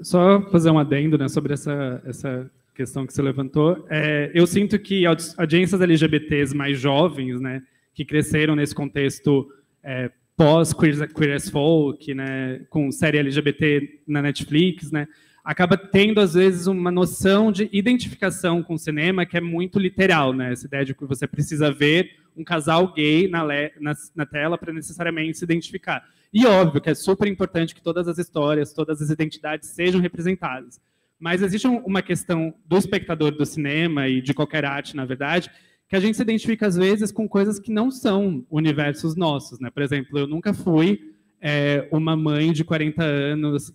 Só fazer um adendo, né, sobre essa questão que você levantou. Eu sinto que audiências LGBTs mais jovens, né, que cresceram nesse contexto pós-Queer as Folk, né, com série LGBT na Netflix, né, acaba tendo, às vezes, uma noção de identificação com o cinema que é muito literal, né, essa ideia de que você precisa ver um casal gay na tela para necessariamente se identificar. E óbvio que é super importante que todas as histórias, todas as identidades sejam representadas. Mas existe uma questão do espectador do cinema e de qualquer arte, na verdade, que a gente se identifica, às vezes, com coisas que não são universos nossos, né? Por exemplo, eu nunca fui uma mãe de 40 anos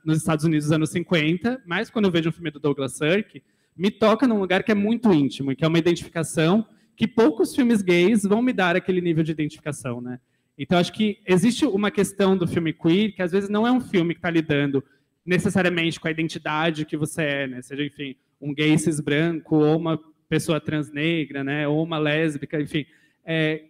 nos Estados Unidos dos anos 50, mas quando eu vejo um filme do Douglas Sirk, me toca num lugar que é muito íntimo, e que é uma identificação que poucos filmes gays vão me dar aquele nível de identificação, né? Então, acho que existe uma questão do filme queer, que às vezes não é um filme que está lidando necessariamente com a identidade que você é, né? Seja, enfim, um gay cis branco, ou uma pessoa trans negra, né? Ou uma lésbica, enfim.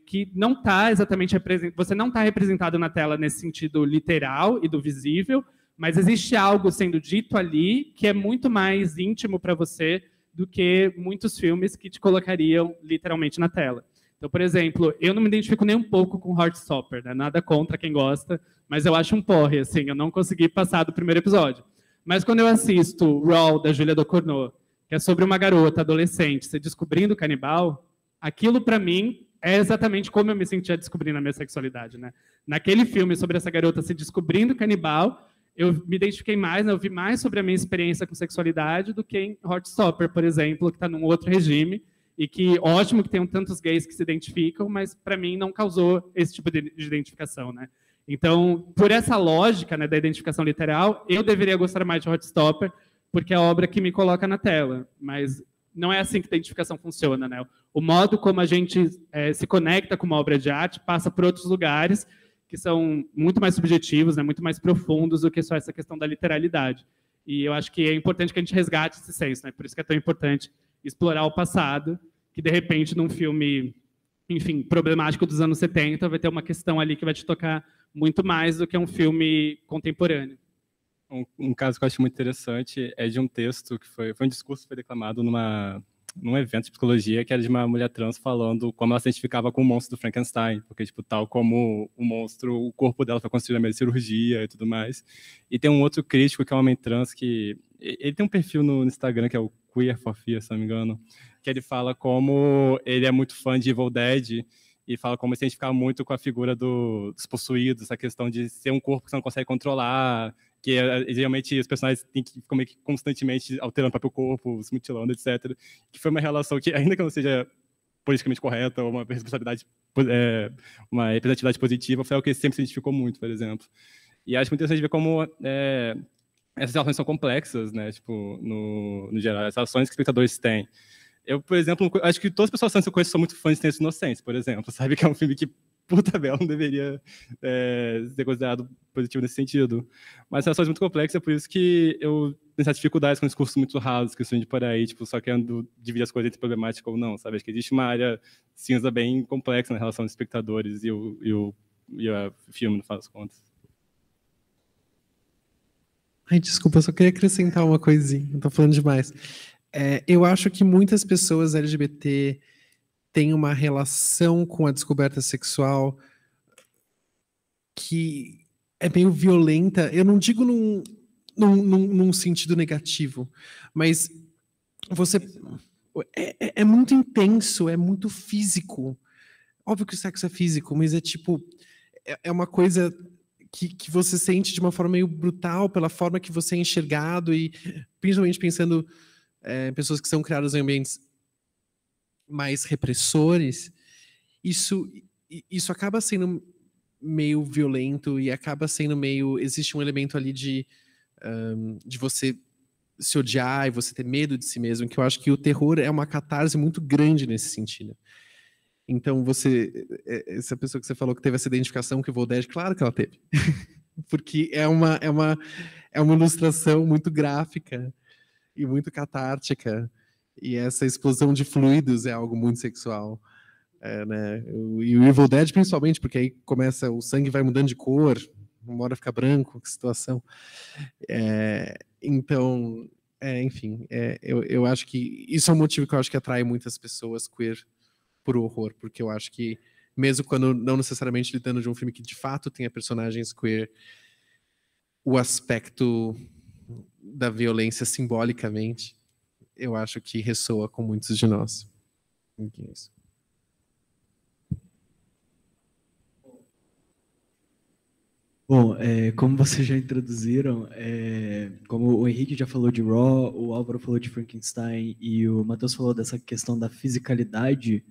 que não está exatamente você não está representado na tela nesse sentido literal e do visível, mas existe algo sendo dito ali que é muito mais íntimo para você do que muitos filmes que te colocariam literalmente na tela. Então, por exemplo, eu não me identifico nem um pouco com Heartstopper, né? Nada contra quem gosta, mas eu acho um porre, assim, eu não consegui passar do primeiro episódio. Mas quando eu assisto Raw, da Julia Ducournau, que é sobre uma garota adolescente se descobrindo canibal, aquilo, para mim, é exatamente como eu me sentia descobrindo a minha sexualidade, né? Naquele filme sobre essa garota se descobrindo canibal, eu me identifiquei mais, né? Eu vi mais sobre a minha experiência com sexualidade do que em Heartstopper, por exemplo, que está num outro regime, e que, ótimo que tenham tantos gays que se identificam, mas, para mim, não causou esse tipo de identificação, né? Então, por essa lógica, né, da identificação literal, eu deveria gostar mais de Heartstopper, porque é a obra que me coloca na tela. Mas não é assim que a identificação funciona, né? O modo como a gente se conecta com uma obra de arte passa por outros lugares que são muito mais subjetivos, né, muito mais profundos do que só essa questão da literalidade. E eu acho que é importante que a gente resgate esse senso, né? Por isso que é tão importante explorar o passado, que, de repente, num filme, enfim, problemático dos anos 70, vai ter uma questão ali que vai te tocar muito mais do que um filme contemporâneo. Um caso que eu acho muito interessante é de um texto que foi um discurso que foi declamado num evento de psicologia, que era de uma mulher trans falando como ela se identificava com o monstro do Frankenstein, porque, tipo, tal como o monstro, o corpo dela foi construído na meio de cirurgia e tudo mais. E tem um outro crítico, que é um homem trans, que ele tem um perfil no Instagram, que é o Queer for Fear, se não me engano, que ele fala como ele é muito fã de Evil Dead, e fala como se identificava muito com a figura dos possuídos, essa questão de ser um corpo que você não consegue controlar, que geralmente os personagens têm que ficar meio que constantemente alterando o próprio corpo, se mutilando, etc. Que foi uma relação que, ainda que não seja politicamente correta ou uma uma representatividade positiva, foi algo que ele sempre se identificou muito, por exemplo. E acho muito interessante ver como essas relações são complexas, né? Tipo, no geral, as relações que os espectadores têm. Eu, por exemplo, acho que todas as pessoas que eu conheço são muito fãs de Silêncio Inocentes, por exemplo, sabe? Que é um filme que, por tabela, não deveria ser considerado positivo nesse sentido. Mas relações muito complexas, é por isso que eu tenho essas dificuldades com discursos muito rasos, que surgem por aí, tipo, só querendo dividir as coisas entre problemática ou não, sabe? Acho que existe uma área cinza bem complexa na relação dos espectadores e o filme, no final das contas. Ai, desculpa, eu só queria acrescentar uma coisinha, não tô falando demais. Eu acho que muitas pessoas LGBT têm uma relação com a descoberta sexual que é meio violenta. Eu não digo num sentido negativo, mas é muito intenso, é muito físico. Óbvio que o sexo é físico, mas é tipo, é uma coisa que você sente de uma forma meio brutal pela forma que você é enxergado, e principalmente pensando pessoas que são criadas em ambientes mais repressores, isso acaba sendo meio violento e acaba sendo meio... Existe um elemento ali de você se odiar e você ter medo de si mesmo, que eu acho que o terror é uma catarse muito grande nesse sentido. Então, essa pessoa que você falou que teve essa identificação com o Evil Dead, claro que ela teve. Porque é uma ilustração muito gráfica e muito catártica, e essa explosão de fluidos é algo muito sexual, né? E o Evil Dead principalmente, porque aí começa, o sangue vai mudando de cor, uma hora fica branco, que situação. Então, enfim, eu acho que isso é um motivo que eu acho que atrai muitas pessoas queer por horror, porque eu acho que, mesmo quando não necessariamente lidando de um filme que de fato tenha personagens queer, o aspecto da violência simbolicamente, eu acho que ressoa com muitos de nós. Isso. Bom, como vocês já introduziram, como o Henrique já falou de Raw, o Álvaro falou de Frankenstein e o Matheus falou dessa questão da fisicalidade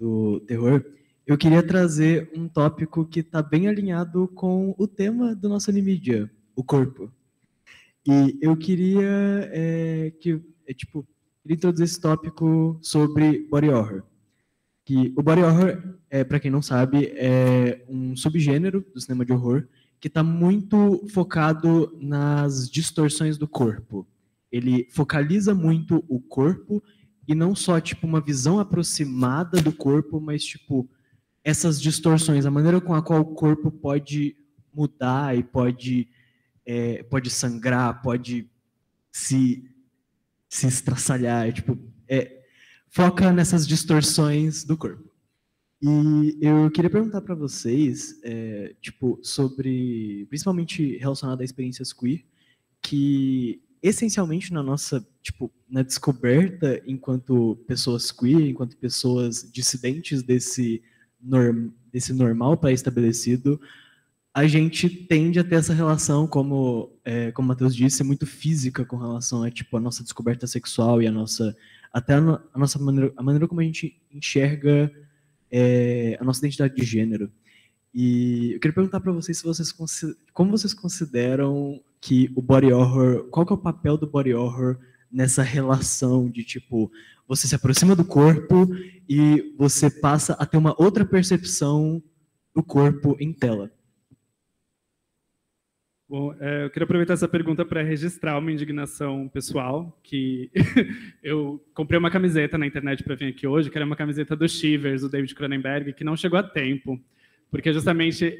do terror, eu queria trazer um tópico que está bem alinhado com o tema do nosso Animídia, o corpo. E eu queria introduzir esse tópico sobre body horror. Que o body horror, para quem não sabe, é um subgênero do cinema de horror que está muito focado nas distorções do corpo. Ele focaliza muito o corpo e não só tipo uma visão aproximada do corpo, mas tipo essas distorções, a maneira com a qual o corpo pode mudar e pode sangrar, pode se estraçalhar, tipo, foca nessas distorções do corpo. E eu queria perguntar para vocês, tipo, sobre, principalmente relacionado a experiências queer, que essencialmente na nossa, tipo, na descoberta enquanto pessoas queer, enquanto pessoas dissidentes desse normal pré-estabelecido, a gente tende a ter essa relação, como o Matheus disse, muito física com relação a, tipo, a nossa descoberta sexual e a nossa maneira como a gente enxerga a nossa identidade de gênero. E eu queria perguntar para vocês como vocês consideram que o body horror, qual que é o papel do body horror nessa relação de, tipo, você se aproxima do corpo e você passa a ter uma outra percepção do corpo em tela. Bom, eu queria aproveitar essa pergunta para registrar uma indignação pessoal, que eu comprei uma camiseta na internet para vir aqui hoje, que era uma camiseta do Shivers, do David Cronenberg, que não chegou a tempo, porque justamente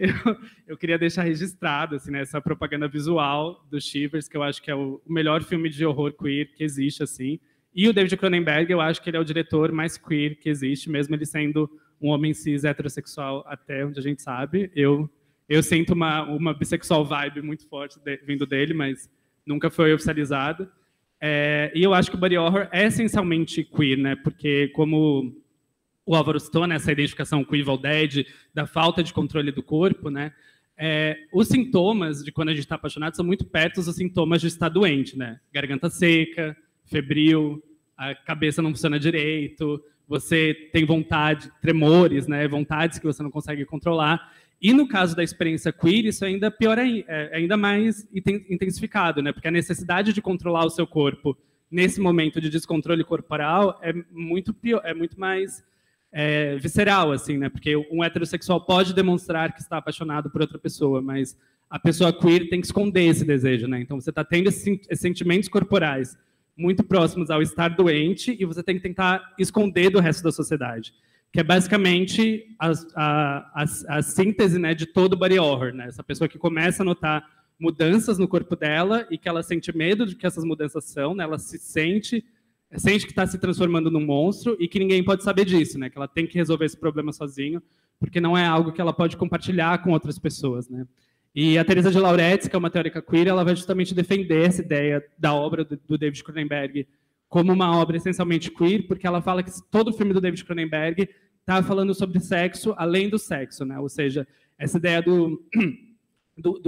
eu queria deixar registrado assim, né, essa propaganda visual do Shivers, que eu acho que é o melhor filme de horror queer que existe, assim. E o David Cronenberg, eu acho que ele é o diretor mais queer que existe, mesmo ele sendo um homem cis heterossexual, até onde a gente sabe. Eu sinto uma bissexual vibe muito forte vindo dele, mas nunca foi oficializado. E eu acho que o body horror é essencialmente queer, né? Porque, como o Álvaro citou, né, essa identificação com Evil Dead, da falta de controle do corpo, né? Os sintomas de quando a gente está apaixonado são muito perto dos sintomas de estar doente, né? Garganta seca, febril, a cabeça não funciona direito, você tem vontade, tremores, né? Vontades que você não consegue controlar. E no caso da experiência queer, isso é ainda pior, ainda mais intensificado, né? Porque a necessidade de controlar o seu corpo nesse momento de descontrole corporal é muito pior, é muito mais visceral, assim, né? Porque um heterossexual pode demonstrar que está apaixonado por outra pessoa, mas a pessoa queer tem que esconder esse desejo, né? Então você está tendo esses sentimentos corporais muito próximos ao estar doente e você tem que tentar esconder do resto da sociedade, que é basicamente a síntese, né, de todo o body horror, né? Essa pessoa que começa a notar mudanças no corpo dela e que ela sente medo de que essas mudanças são, né? Ela sente que está se transformando num monstro e que ninguém pode saber disso, né? Que ela tem que resolver esse problema sozinho, porque não é algo que ela pode compartilhar com outras pessoas, né? E a Teresa de Lauretis, que é uma teórica queer, ela vai justamente defender essa ideia da obra do David Cronenberg como uma obra essencialmente queer, porque ela fala que todo filme do David Cronenberg está falando sobre sexo além do sexo, né? Ou seja, essa ideia do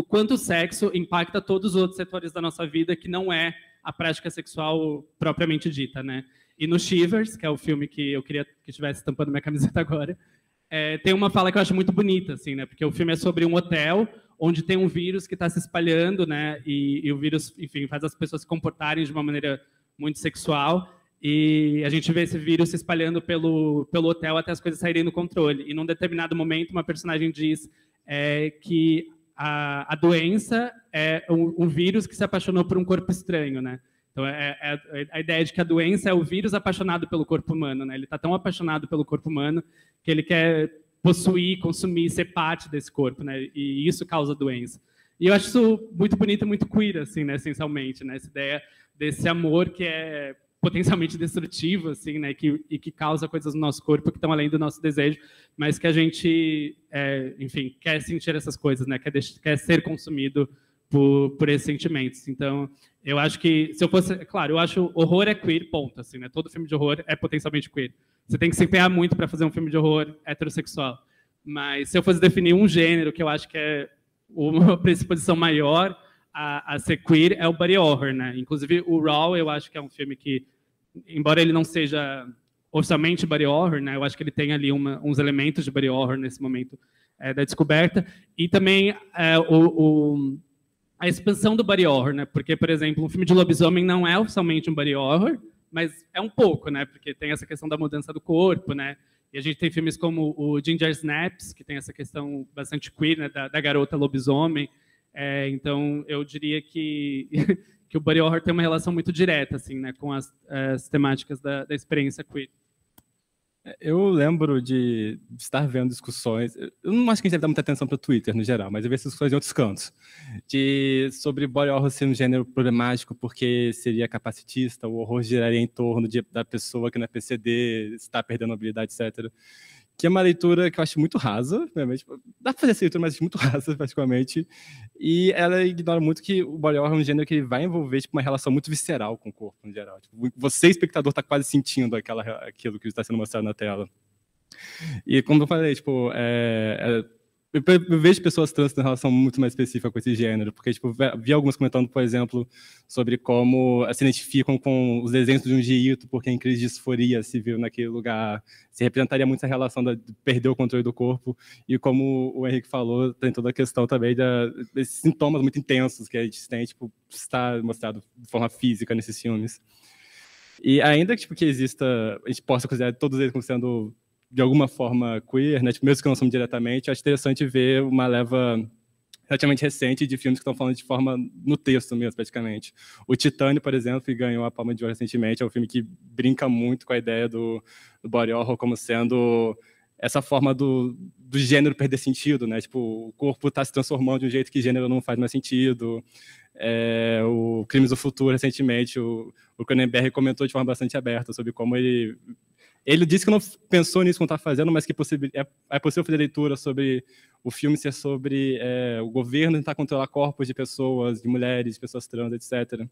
quanto o sexo impacta todos os outros setores da nossa vida, que não é a prática sexual propriamente dita, né? E no Shivers, que é o filme que eu queria que estivesse estampando minha camiseta agora, tem uma fala que eu acho muito bonita, assim, né? Porque o filme é sobre um hotel onde tem um vírus que está se espalhando, né? E o vírus, enfim, faz as pessoas se comportarem de uma maneira muito sexual. E a gente vê esse vírus se espalhando pelo hotel até as coisas saírem do controle. E num determinado momento, uma personagem diz que a doença é um vírus que se apaixonou por um corpo estranho, né? Então, a ideia de que a doença é o vírus apaixonado pelo corpo humano, né? Ele está tão apaixonado pelo corpo humano que ele quer possuir, consumir, ser parte desse corpo, né? E isso causa doença. E eu acho isso muito bonito e muito queer, assim, né? Essencialmente, né? Essa ideia desse amor que é potencialmente destrutivo, assim, né? E que causa coisas no nosso corpo que estão além do nosso desejo, mas que a gente, enfim, quer sentir essas coisas, né? Quer ser consumido por esses sentimentos. Então, eu acho que, se eu fosse... Claro, eu acho horror é queer, ponto, assim, né? Todo filme de horror é potencialmente queer. Você tem que se empenhar muito para fazer um filme de horror heterossexual. Mas se eu fosse definir um gênero que eu acho que é uma predisposição maior a ser queer, é o body horror, né? Inclusive, o Raw, eu acho que é um filme que, embora ele não seja oficialmente body horror, né? Eu acho que ele tem ali uns elementos de body horror nesse momento da descoberta. E também a expansão do body horror, né? Porque, por exemplo, um filme de lobisomem não é oficialmente um body horror, mas é um pouco, né? Porque tem essa questão da mudança do corpo, né? E a gente tem filmes como o Ginger Snaps, que tem essa questão bastante queer, né? Da garota lobisomem. Então, eu diria que o body horror tem uma relação muito direta, assim, né? Com as temáticas da experiência queer. Eu lembro de estar vendo discussões, eu não acho que a gente deve dar muita atenção para o Twitter, no geral, mas eu vejo essas discussões em outros cantos, sobre body horror ser um gênero problemático porque seria capacitista, o horror giraria em torno da pessoa que não é PCD, está perdendo habilidade, etc. Que é uma leitura que eu acho muito rasa, realmente. Dá para fazer essa leitura, mas muito rasa, praticamente. E ela ignora muito que o body horror é um gênero que ele vai envolver tipo, uma relação muito visceral com o corpo, no geral. Tipo, você, espectador, está quase sentindo aquilo que está sendo mostrado na tela. E como eu falei, tipo, eu vejo pessoas trans tendo relação muito mais específica com esse gênero, porque tipo, vi algumas comentando, por exemplo, sobre como se identificam com os desenhos de Junji Ito, porque em crise de disforia se viu naquele lugar, se representaria muito essa relação de perder o controle do corpo, e como o Henrique falou, tem toda a questão também desses sintomas muito intensos que a gente tem, tipo, está mostrado de forma física nesses filmes. E ainda tipo, que exista, a gente possa considerar todos eles como sendo de alguma forma queer, né? Tipo, mesmo que não são diretamente, eu acho interessante ver uma leva relativamente recente de filmes que estão falando de forma no texto mesmo, praticamente. O Titânio, por exemplo, que ganhou a Palma de Ouro recentemente, é um filme que brinca muito com a ideia do body horror como sendo essa forma do gênero perder sentido, né? Tipo, o corpo está se transformando de um jeito que gênero não faz mais sentido. O Crimes do Futuro, recentemente, o Cronenberg comentou de forma bastante aberta sobre como ele disse que não pensou nisso quando estava fazendo, mas que é possível fazer leitura sobre o filme ser sobre o governo tentar controlar corpos de pessoas, de mulheres, de pessoas trans, etc.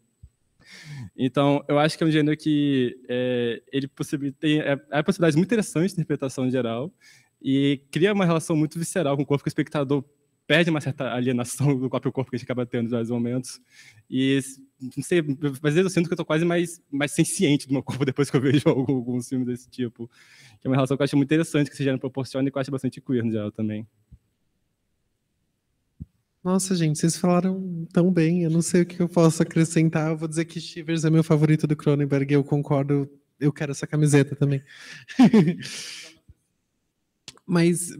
Então, eu acho que é um gênero que ele tem possibilidades muito interessantes de interpretação em geral e cria uma relação muito visceral com o corpo, que o espectador perde uma certa alienação do próprio corpo que a gente acaba tendo em vários momentos. E, não sei, às vezes eu sinto que eu estou quase mais senciente do meu corpo depois que eu vejo alguns filmes desse tipo. Que é uma relação que eu acho muito interessante que esse gênero proporciona e que eu acho bastante queer no geral também. Nossa, gente, vocês falaram tão bem, eu não sei o que eu posso acrescentar. Eu vou dizer que Shivers é meu favorito do Cronenberg, eu concordo, eu quero essa camiseta também. Mas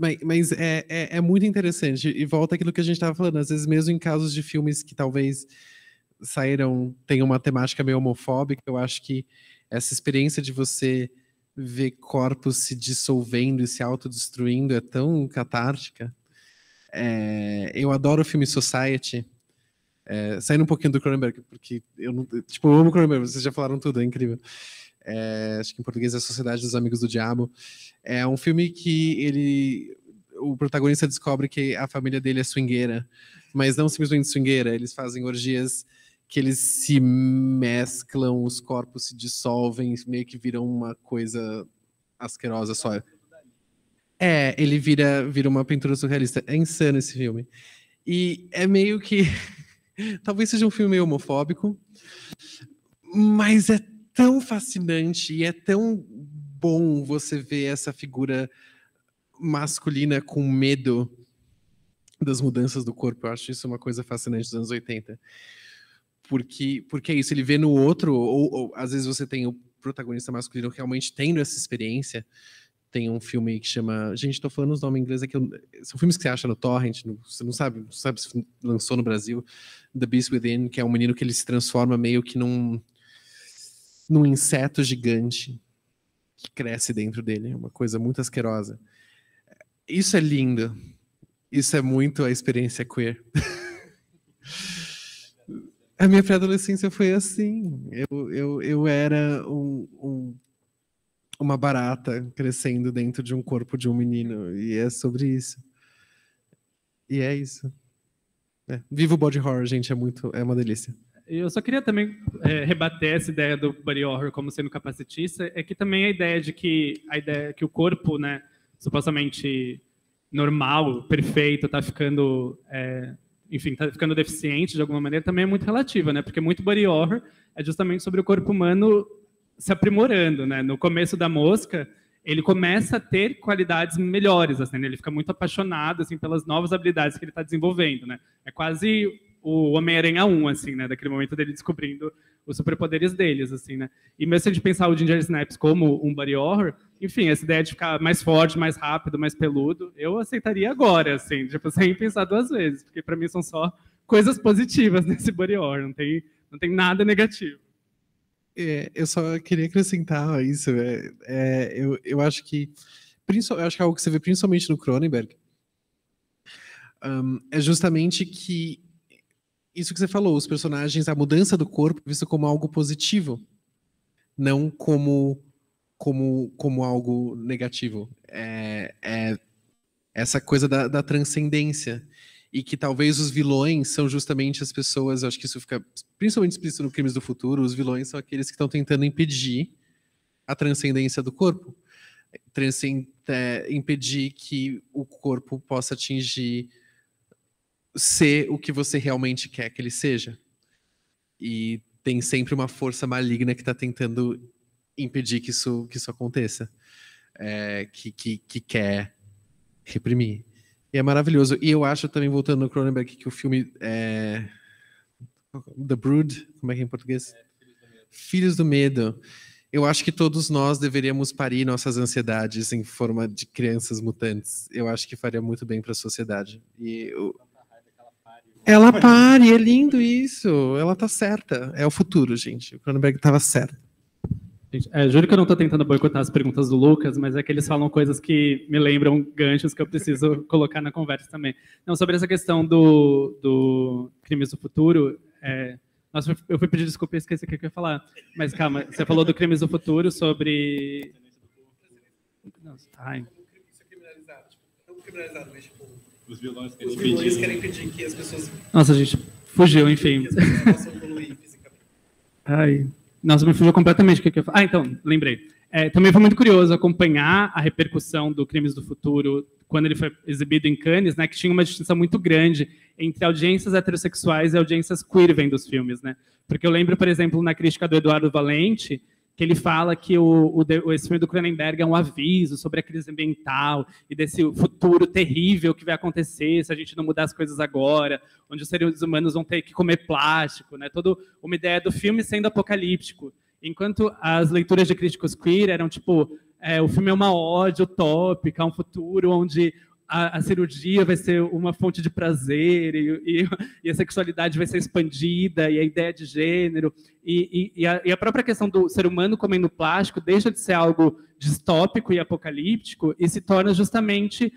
é muito interessante, e volta aquilo que a gente estava falando, às vezes mesmo em casos de filmes que talvez tenham uma temática meio homofóbica, eu acho que essa experiência de você ver corpos se dissolvendo e se autodestruindo é tão catártica. Eu adoro o filme Society, saindo um pouquinho do Cronenberg, porque eu amo o Cronenberg, vocês já falaram tudo, é incrível. Acho que em português é A Sociedade dos Amigos do Diabo. É um filme que o protagonista descobre que a família dele é swingueira, mas não simplesmente swingueira, eles fazem orgias que eles se mesclam, os corpos se dissolvem, meio que viram uma coisa asquerosa só. Ele vira uma pintura surrealista. É insano esse filme. E é meio que... talvez seja um filme meio homofóbico, mas é tão fascinante e é tão bom você ver essa figura masculina com medo das mudanças do corpo. Eu acho isso uma coisa fascinante dos anos 80. Porque é isso, ele vê no outro, ou às vezes você tem o protagonista masculino realmente tendo essa experiência. Tem um filme que chama... Gente, tô falando os nomes em inglês aqui. São filmes que você acha no Torrent, você não sabe se lançou no Brasil. The Beast Within, que é um menino que ele se transforma meio que num inseto gigante que cresce dentro dele. É uma coisa muito asquerosa. Isso é lindo. Isso é muito a experiência queer. A minha pré-adolescência foi assim. Eu era uma barata crescendo dentro de um corpo de um menino. E é sobre isso. E é isso. Viva o body horror, gente. É uma delícia. Eu só queria também rebater essa ideia do body horror como sendo capacitista, é que também a ideia que o corpo, né, supostamente normal, perfeito, está ficando, tá ficando deficiente de alguma maneira, também é muito relativa, né? Porque muito body horror é justamente sobre o corpo humano se aprimorando, né? No começo da Mosca, ele começa a ter qualidades melhores, assim, né? Ele fica muito apaixonado assim pelas novas habilidades que ele está desenvolvendo, né? É quase o Homem-Aranha 1, assim, né? Daquele momento dele descobrindo os superpoderes deles, assim, né? E mesmo se a gente pensar o Ginger Snaps como um body horror, enfim, essa ideia de ficar mais forte, mais rápido, mais peludo, eu aceitaria agora, assim, tipo, sem pensar duas vezes, porque para mim são só coisas positivas nesse body horror, não tem nada negativo. Eu só queria acrescentar isso. Eu acho que algo que você vê principalmente no Cronenberg é justamente que isso que você falou, os personagens, a mudança do corpo é visto como algo positivo, não como algo negativo. Essa coisa da transcendência. E que talvez os vilões são justamente as pessoas, eu acho que isso fica principalmente explícito no Crimes do Futuro, os vilões são aqueles que estão tentando impedir a transcendência do corpo. Impedir que o corpo possa atingir ser o que você realmente quer que ele seja. E tem sempre uma força maligna que está tentando impedir que isso aconteça. Que quer reprimir. E é maravilhoso. E eu acho também, voltando no Cronenberg, que o filme The Brood, como é que é em português? Filhos do Medo. Eu acho que todos nós deveríamos parir nossas ansiedades em forma de crianças mutantes. Eu acho que faria muito bem para a sociedade. Ela pare, é lindo isso. Ela tá certa. É o futuro, gente. O Cronenberg estava certo. Juro que eu não estou tentando boicotar as perguntas do Lucas, mas é que eles falam coisas que me lembram ganchos que eu preciso colocar na conversa também. Não, sobre essa questão do Crimes do Futuro, nossa, eu fui pedir desculpa e esqueci o que eu ia falar. Mas calma, você falou do Crimes do Futuro sobre... Nossa, ai. Isso é criminalizado. Não criminalizado, mas tipo... Os vilões querem impedir que as pessoas... Nossa, gente, fugiu, enfim. Que as pessoas possam evoluir fisicamente. Ai... Nossa, me fugiu completamente o que eu ia falar. Então, lembrei. Também foi muito curioso acompanhar a repercussão do Crimes do Futuro quando ele foi exibido em Cannes, né, que tinha uma distinção muito grande entre audiências heterossexuais e audiências queer vendo os filmes, né? Porque eu lembro, por exemplo, na crítica do Eduardo Valente, que ele fala que esse filme do Cronenberg é um aviso sobre a crise ambiental e desse futuro terrível que vai acontecer se a gente não mudar as coisas agora, onde os seres humanos vão ter que comer plástico, né? Toda uma ideia do filme sendo apocalíptico. Enquanto as leituras de críticos queer eram tipo, o filme é uma ode utópica, um futuro onde a cirurgia vai ser uma fonte de prazer e a sexualidade vai ser expandida e a ideia de gênero e a própria questão do ser humano comendo plástico deixa de ser algo distópico e apocalíptico e se torna justamente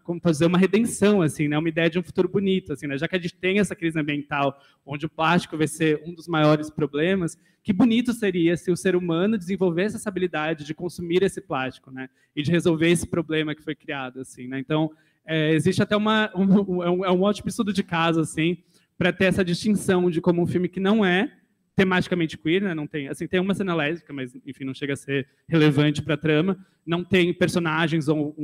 como fazer uma redenção, assim, né? Uma ideia de um futuro bonito, assim, né? Já que a gente tem essa crise ambiental, onde o plástico vai ser um dos maiores problemas, que bonito seria se o ser humano desenvolvesse essa habilidade de consumir esse plástico, né? E de resolver esse problema que foi criado, assim, né? Então, existe até um ótimo estudo de caso, assim, para ter essa distinção de como um filme que não é tematicamente queer, né? Não tem, assim, tem uma cena lésbica, mas enfim, não chega a ser relevante para a trama. Não tem personagens ou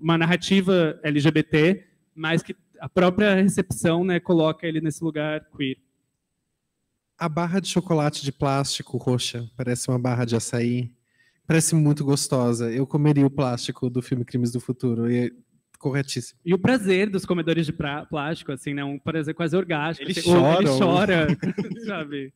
uma narrativa LGBT, mas que a própria recepção, né, coloca ele nesse lugar queer. A barra de chocolate de plástico roxa parece uma barra de açaí. Parece muito gostosa. Eu comeria o plástico do filme Crimes do Futuro. E corretíssimo. E o prazer dos comedores de plástico, assim, né? Um prazer quase orgástico. Ele assim, chora. Ele chora, sabe?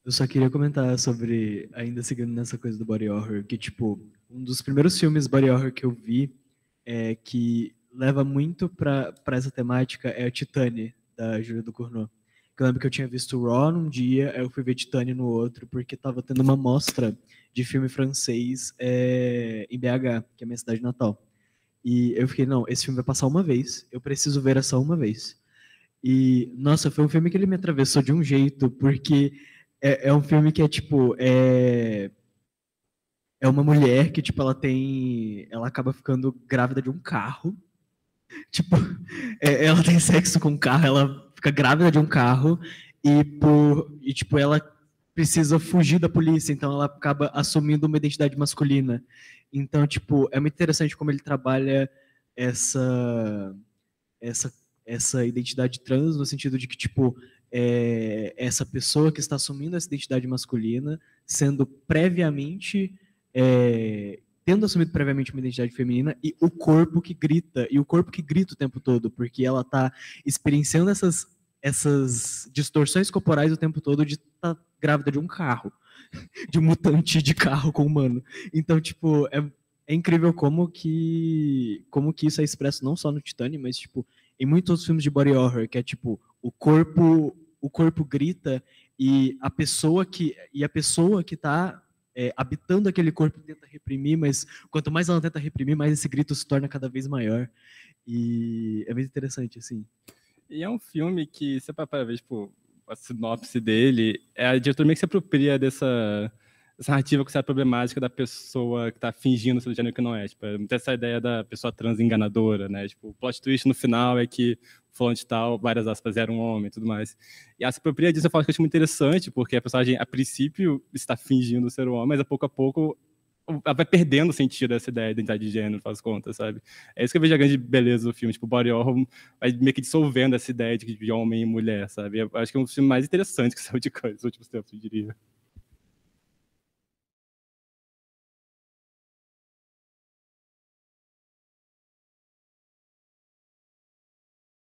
Eu só queria comentar sobre, ainda seguindo nessa coisa do body horror, que, tipo, um dos primeiros filmes body horror que eu vi que leva muito pra essa temática é o Titane, da Julia Ducournau. Eu lembro que eu tinha visto Raw num dia, aí eu fui ver Titane no outro, porque tava tendo uma mostra de filme francês em BH, que é a minha cidade natal. E eu fiquei, não, esse filme vai passar uma vez, eu preciso ver essa uma vez. E, nossa, foi um filme que ele me atravessou de um jeito, porque é um filme que tipo, é uma mulher que, tipo, ela acaba ficando grávida de um carro. Tipo, ela tem sexo com um carro, ela fica grávida de um carro e tipo, ela precisa fugir da polícia, então ela acaba assumindo uma identidade masculina. Então, tipo, é muito interessante como ele trabalha essa identidade trans, no sentido de que, tipo, essa pessoa que está assumindo essa identidade masculina, sendo previamente... tendo assumido previamente uma identidade feminina, e o corpo que grita o tempo todo, porque ela está experienciando essas distorções corporais o tempo todo de estar grávida de um carro, de um mutante de carro com humano. Então, tipo, é incrível como que isso é expresso não só no Titane, mas tipo em muitos outros filmes de body horror, que é tipo o corpo grita e a pessoa que está habitando aquele corpo tenta reprimir, mas quanto mais ela tenta reprimir, mais esse grito se torna cada vez maior. E é muito interessante, assim. E é um filme que, se para ver, tipo, a sinopse dele, a diretora meio que se apropria dessa narrativa que é problemática da pessoa que tá fingindo ser do gênero que não é. Tipo, tem essa ideia da pessoa trans enganadora, né? Tipo, o plot twist no final é que fulano de tal, várias aspas, era um homem e tudo mais. E ela se apropria disso, eu falo que eu acho muito interessante, porque a personagem, a princípio, está fingindo ser um homem, mas a pouco ela vai perdendo o sentido dessa ideia de identidade de gênero, faz contas, sabe? É isso que eu vejo a grande beleza do filme, tipo, o body horror vai meio que dissolvendo essa ideia de homem e mulher, sabe? Eu acho que é um filme mais interessante que saiu de coisa nos últimos tempos, eu diria.